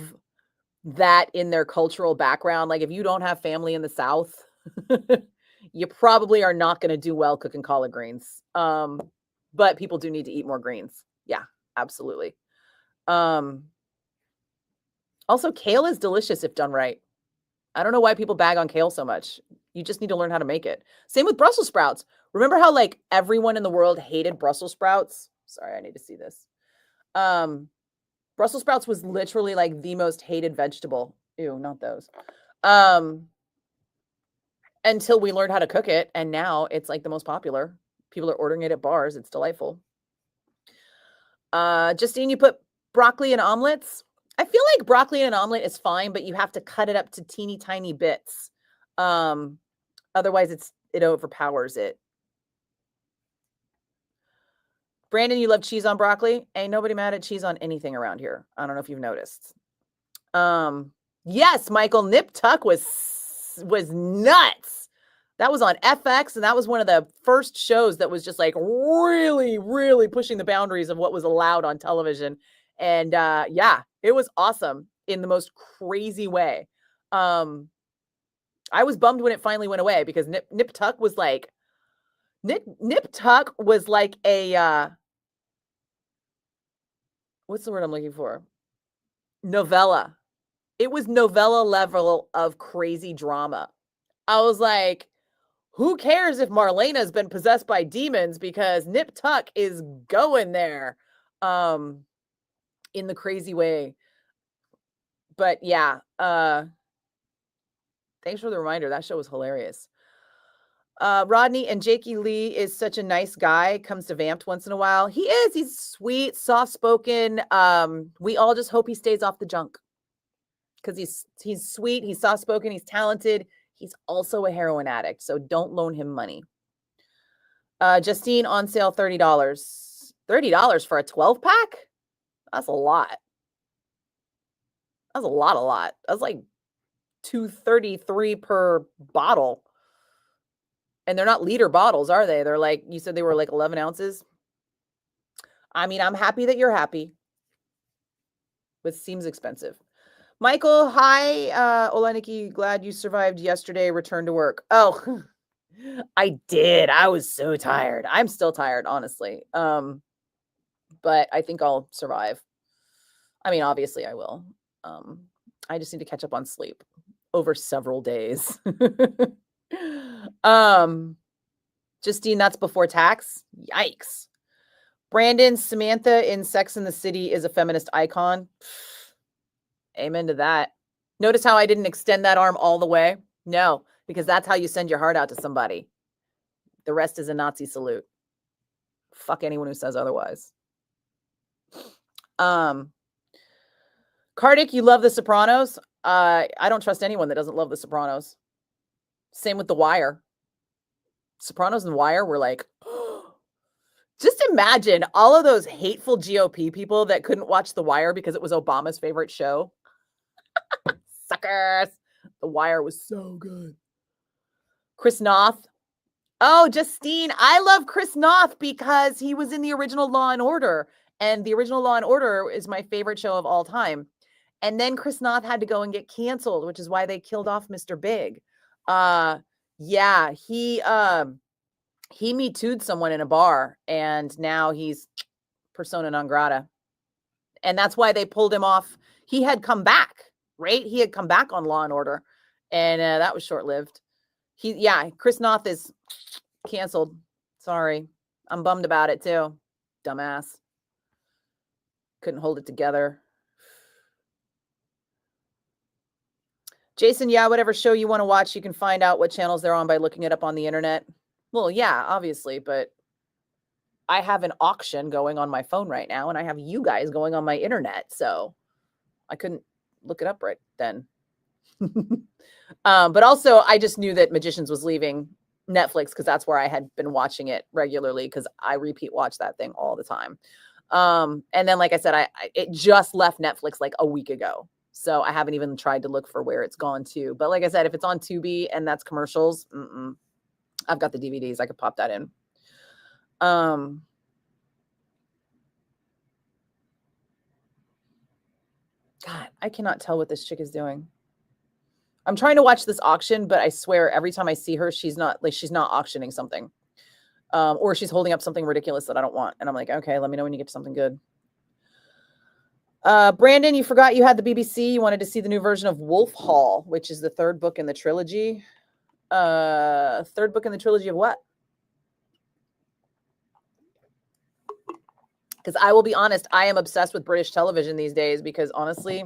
that in their cultural background, like if you don't have family in the South, you probably are not going to do well cooking collard greens. But people do need to eat more greens. Yeah, absolutely. Also, kale is delicious if done right. I don't know why people bag on kale so much. You just need to learn how to make it. Same with Brussels sprouts. Remember how like everyone in the world hated Brussels sprouts? Sorry, I need to see this. Brussels sprouts was literally like the most hated vegetable. Ew, not those. Until we learned how to cook it, and now it's like the most popular. People are ordering it at bars. It's delightful. Justine, you put broccoli in omelets. I feel like broccoli in an omelet is fine, but you have to cut it up to teeny tiny bits. Otherwise it overpowers it. Brandon, you love cheese on broccoli. Ain't nobody mad at cheese on anything around here. I don't know if you've noticed. Yes, Michael, Nip Tuck was nuts. That was on FX, and that was one of the first shows that was just like really, really pushing the boundaries of what was allowed on television. And yeah, it was awesome in the most crazy way. I was bummed when it finally went away because Nip Tuck was like Nip Tuck was like a what's the word I'm looking for? Novella. It was novella level of crazy drama. I was like, who cares if Marlena's been possessed by demons, because Nip Tuck is going there in the crazy way. But yeah, thanks for the reminder. That show was hilarious. Rodney, and Jakey Lee is such a nice guy. Comes to Vamped once in a while. He is. He's sweet, soft-spoken. We all just hope he stays off the junk because he's sweet. He's soft-spoken. He's talented. He's also a heroin addict, so don't loan him money. Justine, on sale, $30. $30 for a 12-pack? That's a lot. That's a lot. That's like $2.33 per bottle. And they're not liter bottles, are they? They're like, you said they were like 11 ounces. I mean, I'm happy that you're happy, but it seems expensive. Michael, hi. Hola, Nikki. Glad you survived yesterday. Return to work. Oh, I did. I was so tired. I'm still tired, honestly. But I think I'll survive. I mean, obviously I will. I just need to catch up on sleep over several days. Justine, that's before tax. Yikes. Brandon, Samantha in Sex and the City is a feminist icon. Amen to that. Notice how I didn't extend that arm all the way? No, because that's how you send your heart out to somebody. The rest is a Nazi salute. Fuck anyone who says otherwise. Kardik, you love The Sopranos? I don't trust anyone that doesn't love The Sopranos. Same with The Wire. Sopranos and Wire were like, just imagine all of those hateful GOP people that couldn't watch The Wire because it was Obama's favorite show. Suckers. The Wire was so good. Chris Noth. Oh, Justine, I love Chris Noth because he was in the original Law and Order. And the original Law and Order is my favorite show of all time. And then Chris Noth had to go and get canceled, which is why they killed off Mr. Big. Yeah, he Me Too'd someone in a bar, and now he's persona non grata. And that's why they pulled him off. He had come back, right? He had come back on Law and Order, and that was short-lived. Chris Noth is canceled. Sorry. I'm bummed about it too. Dumbass. Couldn't hold it together. Jason, yeah, whatever show you want to watch, you can find out what channels they're on by looking it up on the internet. Well, yeah, obviously, but I have an auction going on my phone right now, and I have you guys going on my internet, so I couldn't look it up right then. But also, I just knew that Magicians was leaving Netflix because that's where I had been watching it regularly because I repeat watch that thing all the time. And then, like I said, it just left Netflix like a week ago. So I haven't even tried to look for where it's gone to. But like I said, if it's on Tubi and that's commercials, I've got the DVDs. I could pop that in. God, I cannot tell what this chick is doing. I'm trying to watch this auction, but I swear every time I see her, she's not auctioning something. Or she's holding up something ridiculous that I don't want. And I'm like, okay, let me know when you get to something good. Brandon, you forgot you had the BBC. You wanted to see the new version of Wolf Hall, which is the third book in the trilogy. Third book in the trilogy of what? Because I will be honest, I am obsessed with British television these days because honestly,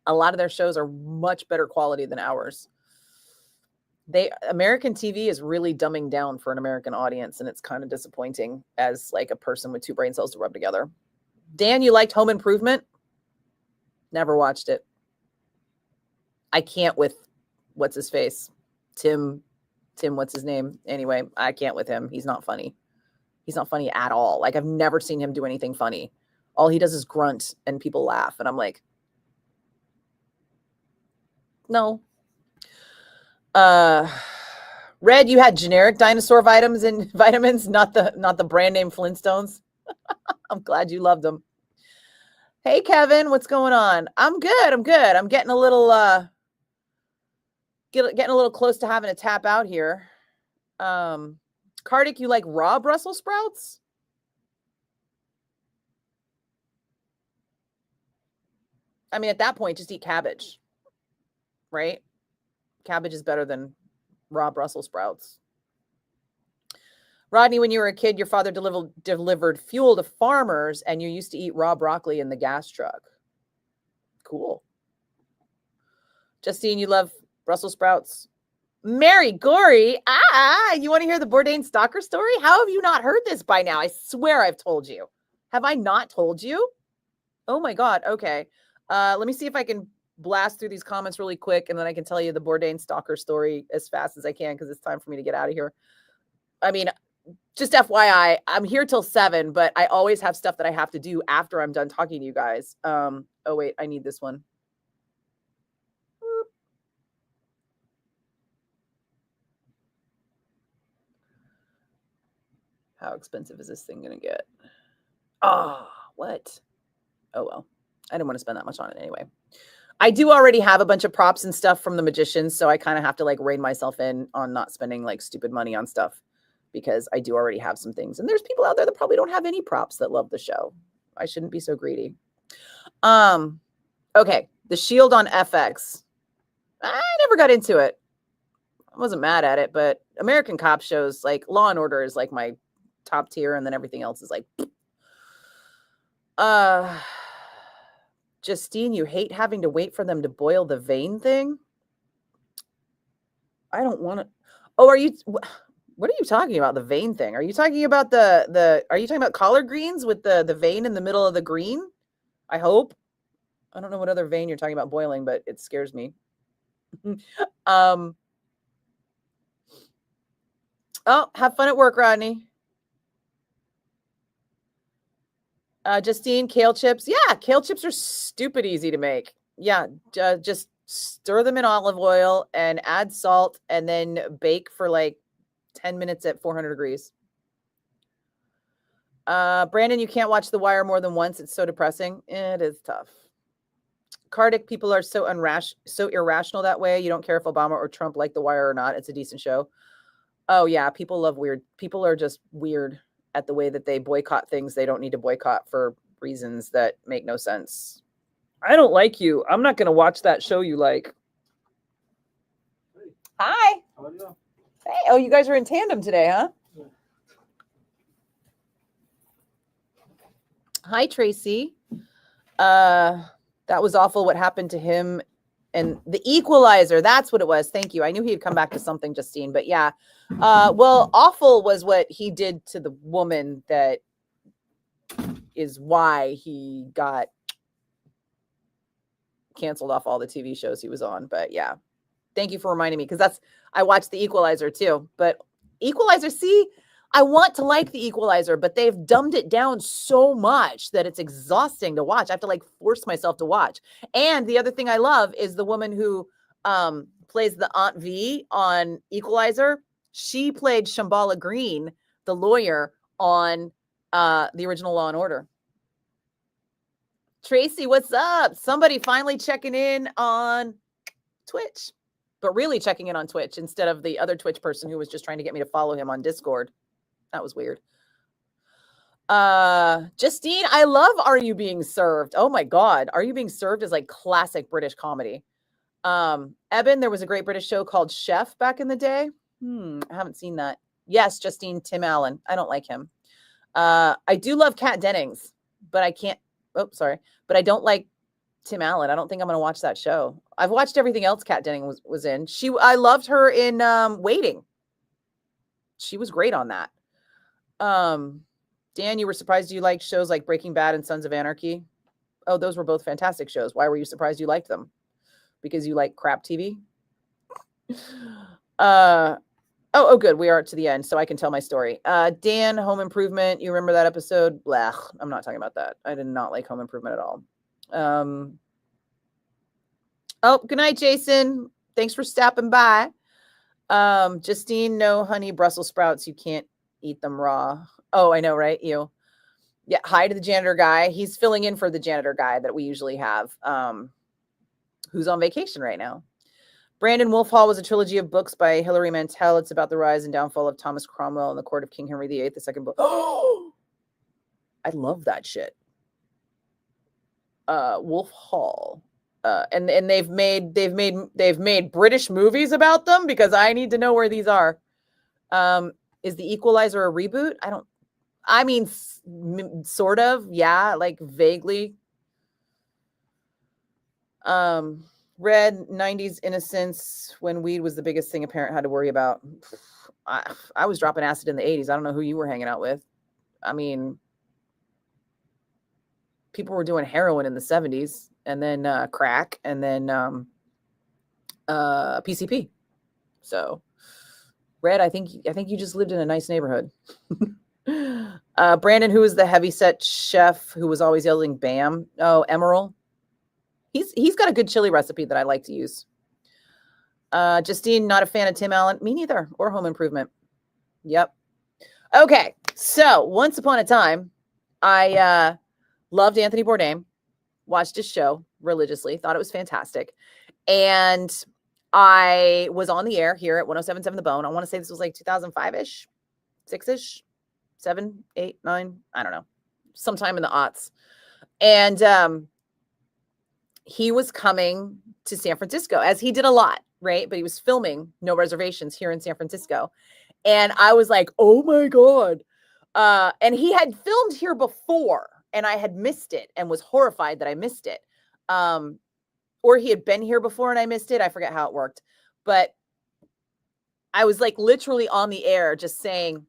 a lot of their shows are much better quality than ours. American TV is really dumbing down for an American audience, and it's kind of disappointing as like a person with two brain cells to rub together. Dan, you liked Home Improvement? Never watched it. I can't with what's his face? Tim, what's his name? Anyway, I can't with him. He's not funny. He's not funny at all. Like, I've never seen him do anything funny. All he does is grunt and people laugh. And I'm like, no. Red, you had generic dinosaur vitamins, not the brand name Flintstones. I'm glad you loved them. Hey, Kevin, what's going on? I'm good. I'm getting a little getting a little close to having to tap out here. Kartik, you like raw Brussels sprouts? I mean, at that point, just eat cabbage, right? Cabbage is better than raw Brussels sprouts. Rodney, when you were a kid, your father delivered fuel to farmers, and you used to eat raw broccoli in the gas truck. Cool. Justine, you love Brussels sprouts? Mary Gory, you want to hear the Bourdain stalker story? How have you not heard this by now? I swear I've told you. Have I not told you? Oh my God. Okay. Let me see if I can blast through these comments really quick, and then I can tell you the Bourdain stalker story as fast as I can because it's time for me to get out of here. I mean, just FYI, I'm here till 7, but I always have stuff that I have to do after I'm done talking to you guys. Oh wait, I need this one. How expensive is this thing going to get? Oh, what? Oh, well, I didn't want to spend that much on it anyway. I do already have a bunch of props and stuff from the Magicians, so I kind of have to like rein myself in on not spending like stupid money on stuff because I do already have some things. And there's people out there that probably don't have any props that love the show. I shouldn't be so greedy. Okay, The Shield on FX. I never got into it. I wasn't mad at it, but American cop shows like Law and Order is like my top tier, and then everything else is like Justine, you hate having to wait for them to boil the vein thing? I don't want to. Oh, are you what are you talking about? The vein thing? Are you talking about are you talking about collard greens with the vein in the middle of the green? I hope. I don't know what other vein you're talking about boiling, but it scares me. Oh, have fun at work, Rodney. Justine, kale chips. Yeah, kale chips are stupid easy to make. Yeah, just stir them in olive oil and add salt and then bake for like 10 minutes at 400 degrees. Brandon, you can't watch The Wire more than once. It's so depressing. It is tough. Kartik, people are so irrational that way. You don't care if Obama or Trump like The Wire or not. It's a decent show. Oh, yeah. People love weird. People are just weird at the way that they boycott things they don't need to boycott for reasons that make no sense. I don't like you. I'm not going to watch that show you like. Hey. Hi. How are you? Hey. Oh, you guys are in tandem today, huh? Yeah. Hi, Tracy. That was awful what happened to him. And The Equalizer, that's what it was. Thank you. I knew he'd come back to something, Justine. But yeah, well, awful was what he did to the woman that is why he got canceled off all the TV shows he was on. But yeah, thank you for reminding me because I watched The Equalizer too. But Equalizer, see, I want to like The Equalizer, but they've dumbed it down so much that it's exhausting to watch. I have to like force myself to watch. And the other thing I love is the woman who plays the Aunt V on Equalizer. She played Shambhala Green, the lawyer on the original Law and Order. Tracy, what's up? Somebody finally checking in on Twitch, but really checking in on Twitch instead of the other Twitch person who was just trying to get me to follow him on Discord. That was weird. Justine, I love Are You Being Served? Oh my God. Are You Being Served is like classic British comedy. Eben, there was a great British show called Chef back in the day. I haven't seen that. Yes, Justine, Tim Allen. I don't like him. I do love Kat Dennings, but I can't. Oh, sorry. But I don't like Tim Allen. I don't think I'm going to watch that show. I've watched everything else Kat Dennings was in. I loved her in Waiting. She was great on that. Dan, you were surprised you liked shows like Breaking Bad and Sons of Anarchy? Oh, those were both fantastic shows. Why were you surprised you liked them? Because you like crap TV? Oh, good. We are to the end, so I can tell my story. Dan, Home Improvement. You remember that episode? Blech. I'm not talking about that. I did not like Home Improvement at all. Oh, good night, Jason. Thanks for stopping by. Justine, no honey Brussels sprouts. You can't eat them raw. Oh, I know, right? You. Yeah, hi to the janitor guy. He's filling in for the janitor guy that we usually have, who's on vacation right now. Brandon Wolf Hall was a trilogy of books by Hilary Mantel. It's about the rise and downfall of Thomas Cromwell in the court of King Henry VIII, the second book. Oh, I love that shit. Wolf Hall. And they've made British movies about them because I need to know where these are. Is The Equalizer a reboot? I mean, sort of, yeah, like vaguely. Red 90s innocence when weed was the biggest thing a parent had to worry about. I was dropping acid in the 80s. I don't know who you were hanging out with. I mean, people were doing heroin in the 70s and then crack and then PCP. So, Red, I think you just lived in a nice neighborhood. Brandon, who was the heavyset chef who was always yelling "Bam"? Oh, Emerald. He's got a good chili recipe that I like to use. Justine, not a fan of Tim Allen. Me neither. Or Home Improvement. Yep. Okay. So once upon a time, I loved Anthony Bourdain. Watched his show religiously. Thought it was fantastic. And I was on the air here at 107.7 The Bone. I want to say this was like 2005-ish, 6-ish, 7, 8, 9. I don't know. Sometime in the aughts. And he was coming to San Francisco, as he did a lot, right? But he was filming No Reservations here in San Francisco. And I was like, oh my God. And he had filmed here before, and I had missed it and was horrified that I missed it. Or he had been here before and I missed it. I forget how it worked. But I was like literally on the air just saying,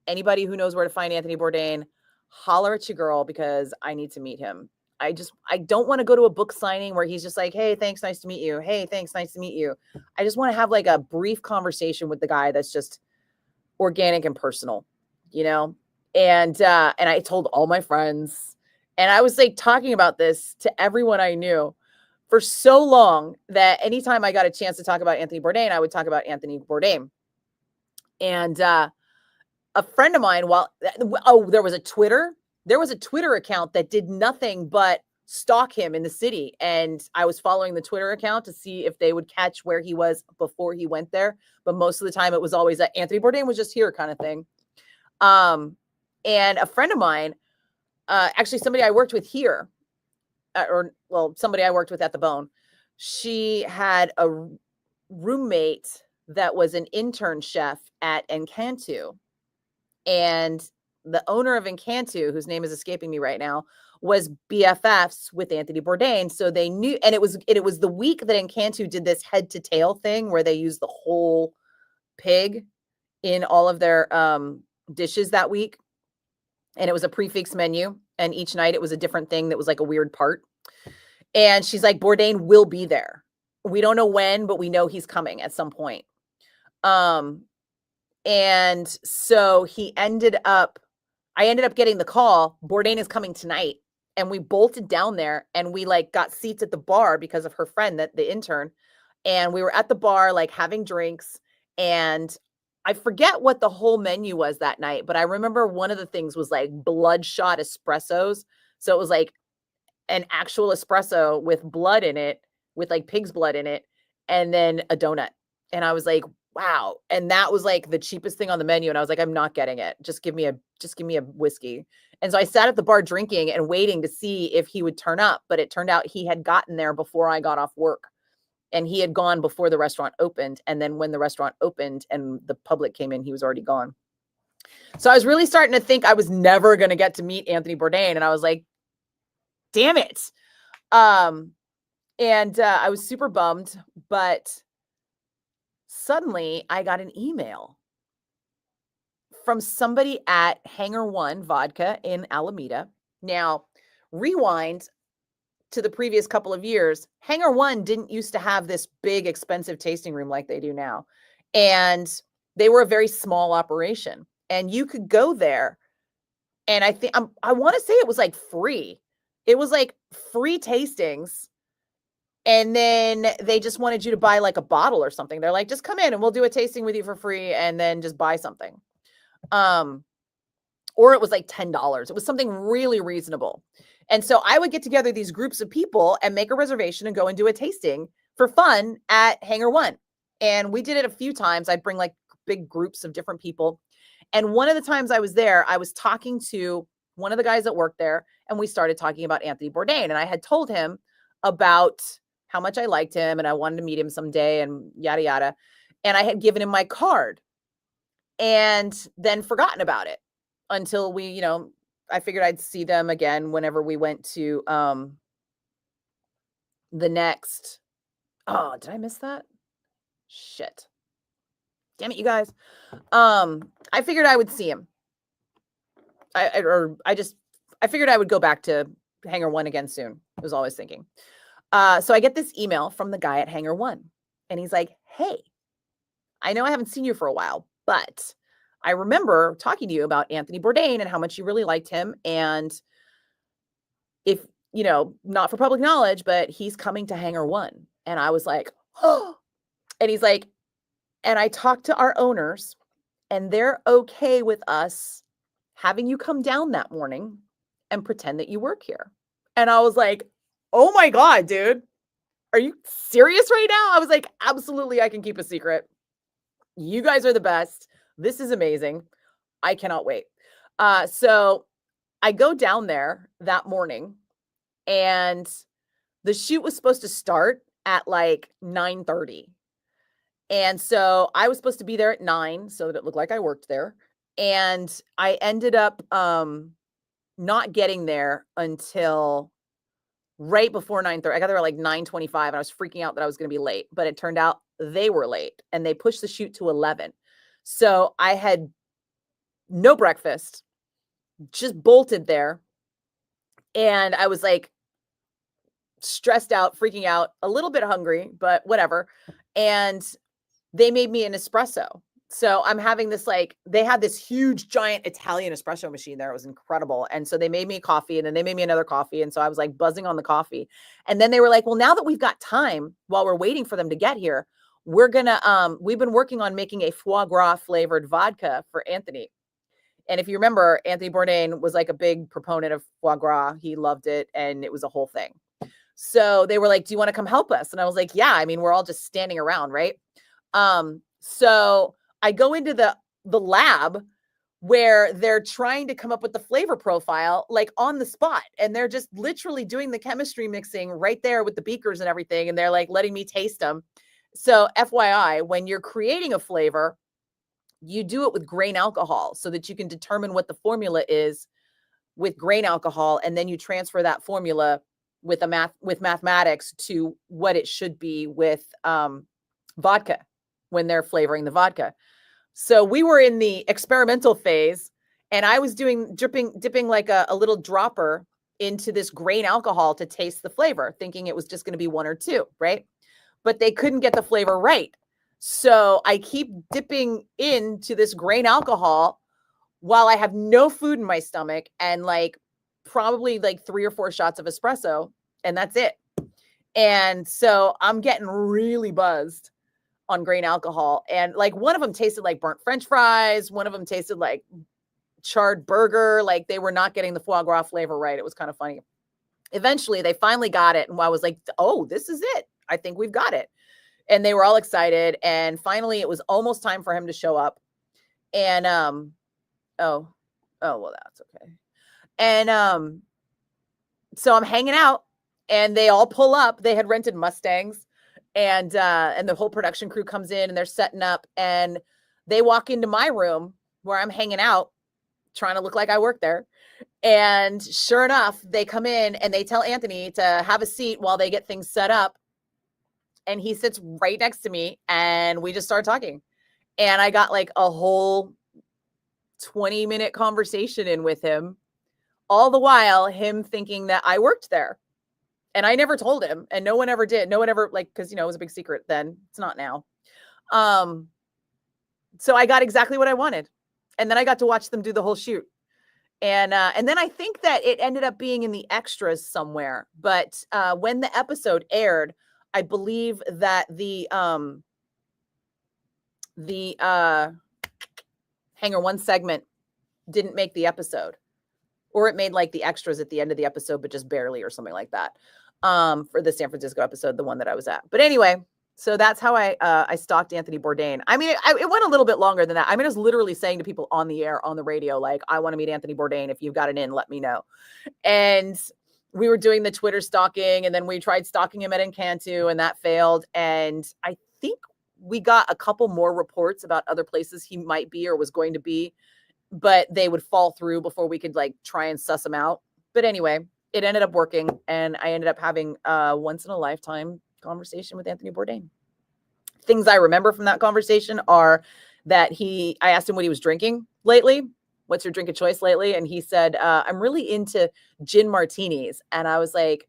anybody who knows where to find Anthony Bourdain, holler at your girl because I need to meet him. I don't want to go to a book signing where he's just like, hey, thanks, nice to meet you. Hey, thanks, nice to meet you. I just want to have like a brief conversation with the guy that's just organic and personal, you know? And I told all my friends, and I was like talking about this to everyone I knew for so long that anytime I got a chance to talk about Anthony Bourdain, I would talk about Anthony Bourdain. And a friend of mine, there was a Twitter account that did nothing but stalk him in the city. And I was following the Twitter account to see if they would catch where he was before he went there. But most of the time it was always that Anthony Bourdain was just here kind of thing. And a friend of mine, actually somebody I worked with here, somebody I worked with at the Bone, she had a roommate that was an intern chef at Encanto. And the owner of Encanto, whose name is escaping me right now, was BFFs with Anthony Bourdain. So they knew, and it was the week that Encanto did this head to tail thing where they used the whole pig in all of their dishes that week. And it was a prefix menu. And each night it was a different thing that was like a weird part. And she's like, Bourdain will be there. We don't know when, but we know he's coming at some point. And so I ended up getting the call, Bourdain is coming tonight. And we bolted down there and we like got seats at the bar because of her friend, the intern. And we were at the bar, like having drinks. And I forget what the whole menu was that night, but I remember one of the things was like bloodshot espressos. So it was like an actual espresso with blood in it, with like pig's blood in it, and then a donut. And I was like, wow. And that was like the cheapest thing on the menu. And I was like, I'm not getting it. Just give me a whiskey. And so I sat at the bar drinking and waiting to see if he would turn up. But it turned out he had gotten there before I got off work. And he had gone before the restaurant opened. And then when the restaurant opened and the public came in, he was already gone. So I was really starting to think I was never going to get to meet Anthony Bourdain. And I was like, damn it. And I was super bummed, but suddenly I got an email from somebody at Hangar One Vodka in Alameda. Now, rewind to the previous couple of years, Hangar One didn't used to have this big, expensive tasting room like they do now. And they were a very small operation. And you could go there. And I want to say it was like free. It was like free tastings. And then they just wanted you to buy like a bottle or something. They're like, just come in and we'll do a tasting with you for free and then just buy something. Or it was like $10. It was something really reasonable. And so I would get together these groups of people and make a reservation and go and do a tasting for fun at Hangar One. And we did it a few times. I'd bring like big groups of different people. And one of the times I was there, I was talking to one of the guys that worked there, and we started talking about Anthony Bourdain. And I had told him about how much I liked him and I wanted to meet him someday and yada, yada. And I had given him my card and then forgotten about it until we, I figured I'd see them again whenever we went to the next. Oh, did I miss that? Shit. Damn it, you guys. I figured I would see him. I figured I would go back to Hangar One again soon. I was always thinking. So I get this email from the guy at Hangar One, and he's like, hey, I know I haven't seen you for a while, but I remember talking to you about Anthony Bourdain and how much you really liked him. And if, not for public knowledge, but he's coming to Hangar One. And I was like, oh, and he's like, and I talked to our owners and they're okay with us having you come down that morning and pretend that you work here. And I was like, oh my God, dude, are you serious right now? I was like, absolutely. I can keep a secret. You guys are the best. This is amazing. I cannot wait. So I go down there that morning and the shoot was supposed to start at like 9:30. And so I was supposed to be there at 9 so that it looked like I worked there. And I ended up not getting there until right before 9:30. I got there at like 9:25 and I was freaking out that I was going to be late, but it turned out they were late and they pushed the shoot to 11. So I had no breakfast, just bolted there. And I was like stressed out, freaking out, a little bit hungry, but whatever. And they made me an espresso. So I'm having this, they had this huge giant Italian espresso machine there. It was incredible. And so they made me coffee and then they made me another coffee. And so I was like buzzing on the coffee. And then they were like, well, now that we've got time while we're waiting for them to get here, we've been working on making a foie gras flavored vodka for Anthony. And if you remember, Anthony Bourdain was like a big proponent of foie gras. He loved it. And it was a whole thing. So they were like, do you want to come help us? And I was like, yeah, I mean, we're all just standing around, right? So I go into the lab where they're trying to come up with the flavor profile, like on the spot. And they're just literally doing the chemistry mixing right there with the beakers and everything. And they're like letting me taste them. So FYI, when you're creating a flavor, you do it with grain alcohol so that you can determine what the formula is with grain alcohol. And then you transfer that formula with mathematics to what it should be with vodka when they're flavoring the vodka. So we were in the experimental phase and I was dipping like a little dropper into this grain alcohol to taste the flavor, thinking it was just going to be 1 or 2, right? But they couldn't get the flavor right. So I keep dipping into this grain alcohol while I have no food in my stomach and probably 3 or 4 shots of espresso, and that's it. And so I'm getting really buzzed on grain alcohol. And one of them tasted like burnt French fries. One of them tasted like charred burger. They were not getting the foie gras flavor right. It was kind of funny. Eventually they finally got it. And I was like, oh, this is it. I think we've got it. And they were all excited. And finally, it was almost time for him to show up. And oh, well, that's okay. And so I'm hanging out, and they all pull up. They had rented Mustangs, and the whole production crew comes in, and they're setting up, and they walk into my room where I'm hanging out, trying to look like I work there. And sure enough, they come in and they tell Anthony to have a seat while they get things set up. And he sits right next to me, and we just start talking. And I got like a whole 20-minute conversation in with him, all the while him thinking that I worked there. And I never told him, and no one ever did. No one ever, like, because, you know, it was a big secret then. It's not now. So I got exactly what I wanted. And then I got to watch them do the whole shoot. And then I think that it ended up being in the extras somewhere. But when the episode aired, I believe that the Hanger One segment didn't make the episode, or it made like the extras at the end of the episode, but just barely, or something like that. For the San Francisco episode, the one that I was at. But anyway, so that's how I stalked Anthony Bourdain. I mean, it went a little bit longer than that. I mean, I was literally saying to people on the air, on the radio, like, I want to meet Anthony Bourdain. If you've got it in, let me know. And we were doing the Twitter stalking, and then we tried stalking him at Encanto, and that failed. And I think we got a couple more reports about other places he might be or was going to be, but they would fall through before we could like try and suss him out. But anyway, it ended up working, and I ended up having a once in a lifetime conversation with Anthony Bourdain. Things I remember from that conversation are that I asked him what he was drinking lately. What's your drink of choice lately? And he said, I'm really into gin martinis. And I was like,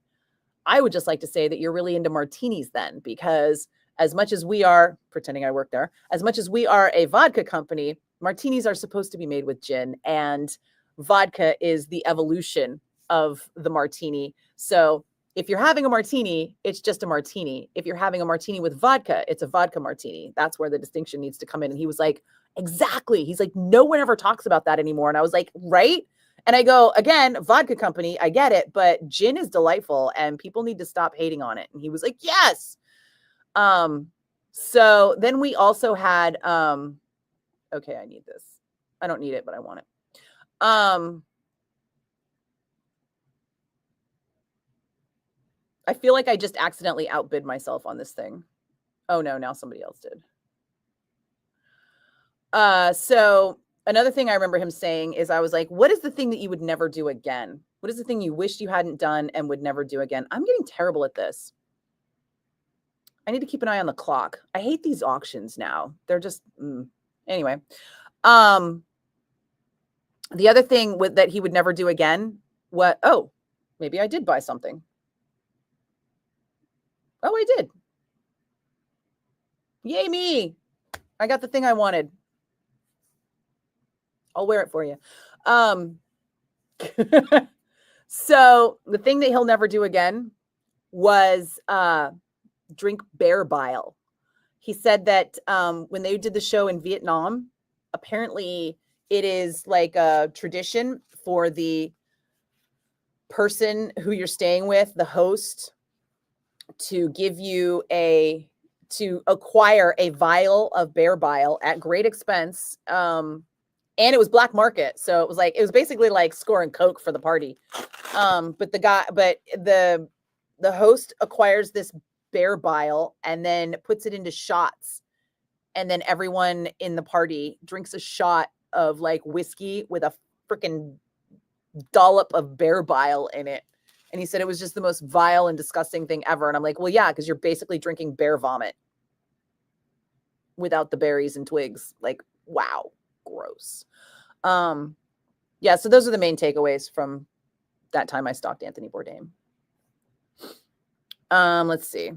I would just like to say that you're really into martinis then, because as much as we are, pretending I work there, as much as we are a vodka company, martinis are supposed to be made with gin, and vodka is the evolution of the martini. So if you're having a martini, it's just a martini. If you're having a martini with vodka, it's a vodka martini. That's where the distinction needs to come in. And he was like, exactly. He's like, no one ever talks about that anymore. And I was like, right? And I go, again, vodka company, I get it, but gin is delightful and people need to stop hating on it. And he was like, yes. So then we also had, okay, I need this. I don't need it, but I want it. I feel like I just accidentally outbid myself on this thing. Oh no, now somebody else did. So another thing I remember him saying is, I was like, what is the thing that you would never do again? What is the thing you wished you hadn't done and would never do again? I'm getting terrible at this. I need to keep an eye on the clock. I hate these auctions now. They're just, anyway. The other thing that he would never do again, maybe I did buy something. Oh, I did. Yay me. I got the thing I wanted. I'll wear it for you. So the thing that he'll never do again was drink bear bile. He said that when they did the show in Vietnam, apparently it is like a tradition for the person who you're staying with, the host, to give you to acquire a vial of bear bile at great expense. And it was black market. So it was basically like scoring Coke for the party. But the host acquires this bear bile and then puts it into shots. And then everyone in the party drinks a shot of like whiskey with a freaking dollop of bear bile in it. And he said it was just the most vile and disgusting thing ever. And I'm like, well, yeah, because you're basically drinking bear vomit without the berries and twigs. Like, wow, gross. Yeah, so those are the main takeaways from that time I stalked Anthony Bourdain. Let's see.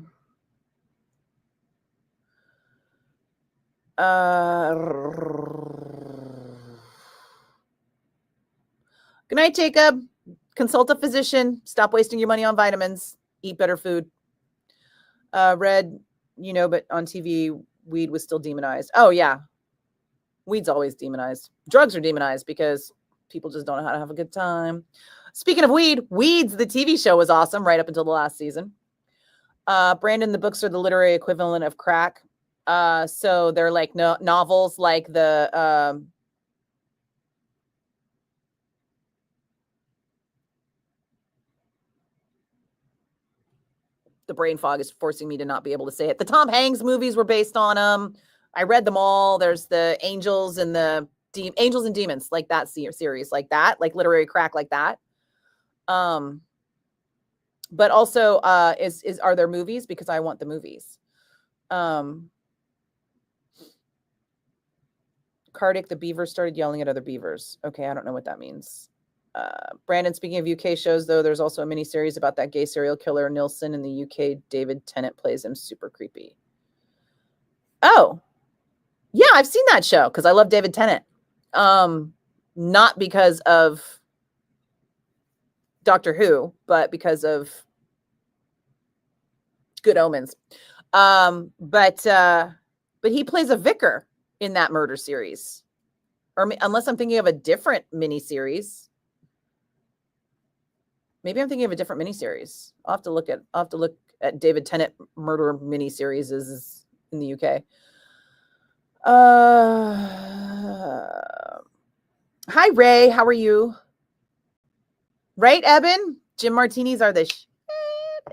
Good night, Jacob. Consult a physician. Stop wasting your money on vitamins. Eat better food. Red, but on TV, weed was still demonized. Oh, yeah. Weed's always demonized. Drugs are demonized because people just don't know how to have a good time. Speaking of Weeds, the TV show was awesome right up until the last season. Brandon, the books are the literary equivalent of crack. So they're like novels like the brain fog is forcing me to not be able to say it. The Tom Hanks movies were based on them. I read them all. There's the Angels and the Angels and Demons, like that series, like that, like literary crack, like that. But also, are there movies? Because I want the movies. Cardick, the beaver started yelling at other beavers. Okay, I don't know what that means. Brandon, speaking of UK shows, though, there's also a miniseries about that gay serial killer Nilsson in the UK. David Tennant plays him. Super creepy. Oh, yeah, I've seen that show because I love David Tennant. Not because of Doctor Who, but because of Good Omens. But he plays a vicar in that murder series, or unless I'm thinking of a different miniseries. Maybe I'm thinking of a different miniseries. I'll have to look at David Tennant murder miniseries is in the UK. Hi Ray, how are you? Right, Eben? Gin martinis are the shit.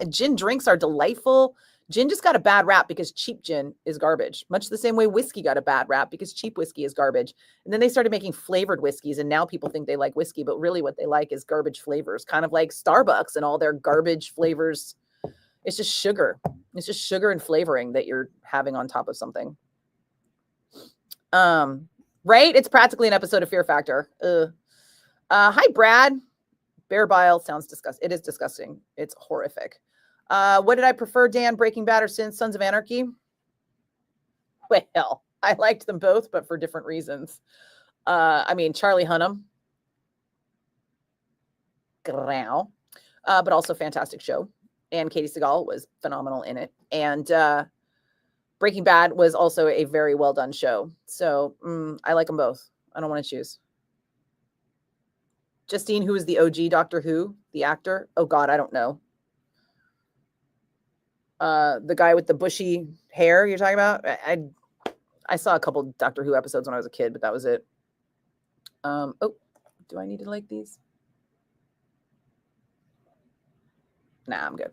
Gin drinks are delightful. Gin just got a bad rap because cheap gin is garbage, much the same way whiskey got a bad rap because cheap whiskey is garbage. And then they started making flavored whiskeys, and now people think they like whiskey, but really what they like is garbage flavors, kind of like Starbucks and all their garbage flavors. It's just sugar. It's just sugar and flavoring that you're having on top of something. Right? It's practically an episode of Fear Factor. Hi, Brad. Bear bile sounds disgusting. It is disgusting. It's horrific. What did I prefer, Dan? Breaking Bad or Sons of Anarchy? Well, I liked them both, but for different reasons. I mean, Charlie Hunnam. But also fantastic show. And Katie Seagal was phenomenal in it. And Breaking Bad was also a very well done show. So I like them both. I don't want to choose. Justine, who is the OG Doctor Who, the actor? Oh, God, I don't know. The guy with the bushy hair you're talking about? I saw a couple Doctor Who episodes when I was a kid, but that was it. Oh, do I need to like these? Nah, I'm good.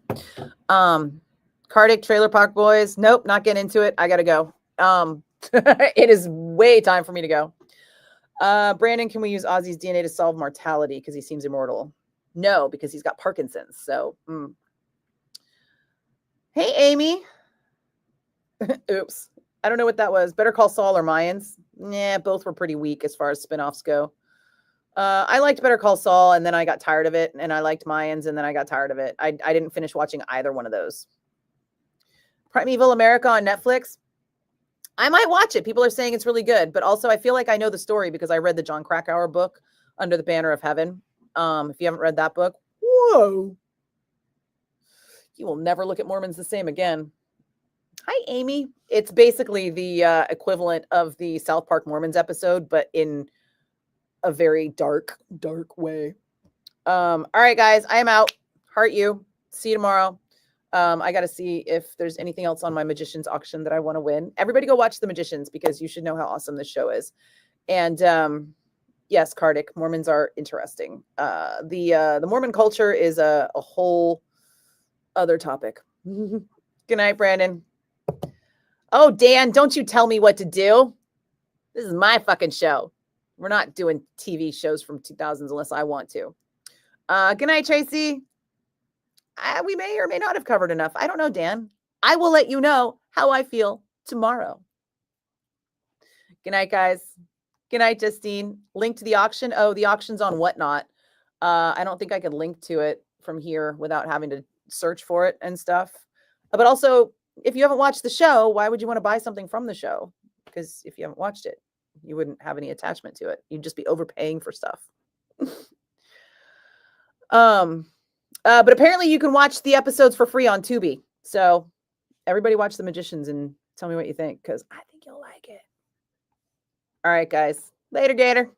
Cardick, Trailer Park Boys. Nope, not getting into it. I gotta go. It is way time for me to go. Brandon, can we use Ozzy's DNA to solve mortality? Because he seems immortal. No, because he's got Parkinson's. So, Hey, Amy. Oops. I don't know what that was. Better Call Saul or Mayans? Nah, both were pretty weak as far as spin-offs go. I liked Better Call Saul, and then I got tired of it, and I liked Mayans, and then I got tired of it. I didn't finish watching either one of those. Primeval America on Netflix. I might watch it. People are saying it's really good, but also I feel like I know the story because I read the John Krakauer book, Under the Banner of Heaven. If you haven't read that book, whoa. You will never look at Mormons the same again. Hi, Amy. It's basically the equivalent of the South Park Mormons episode, but in a very dark, dark way. All right, guys, I am out. Heart you. See you tomorrow. I got to see if there's anything else on my Magicians auction that I want to win. Everybody go watch The Magicians because you should know how awesome this show is. And yes, Cardick, Mormons are interesting. The Mormon culture is a whole other topic. Good night, Brandon. Oh, Dan, don't you tell me what to do. This is my fucking show. We're not doing TV shows from 2000s unless I want to. Good night, Tracy. We may or may not have covered enough. I don't know, Dan. I will let you know how I feel tomorrow. Good night, guys. Good night, Justine. Link to the auction. Oh, the auction's on Whatnot. I don't think I could link to it from here without having to search for it and stuff. But also, if you haven't watched the show, why would you want to buy something from the show? Because if you haven't watched it, you wouldn't have any attachment to it. You'd just be overpaying for stuff. But apparently you can watch the episodes for free on Tubi. So everybody watch The Magicians and tell me what you think, because I think you'll like it. All right, guys. Later, Gator.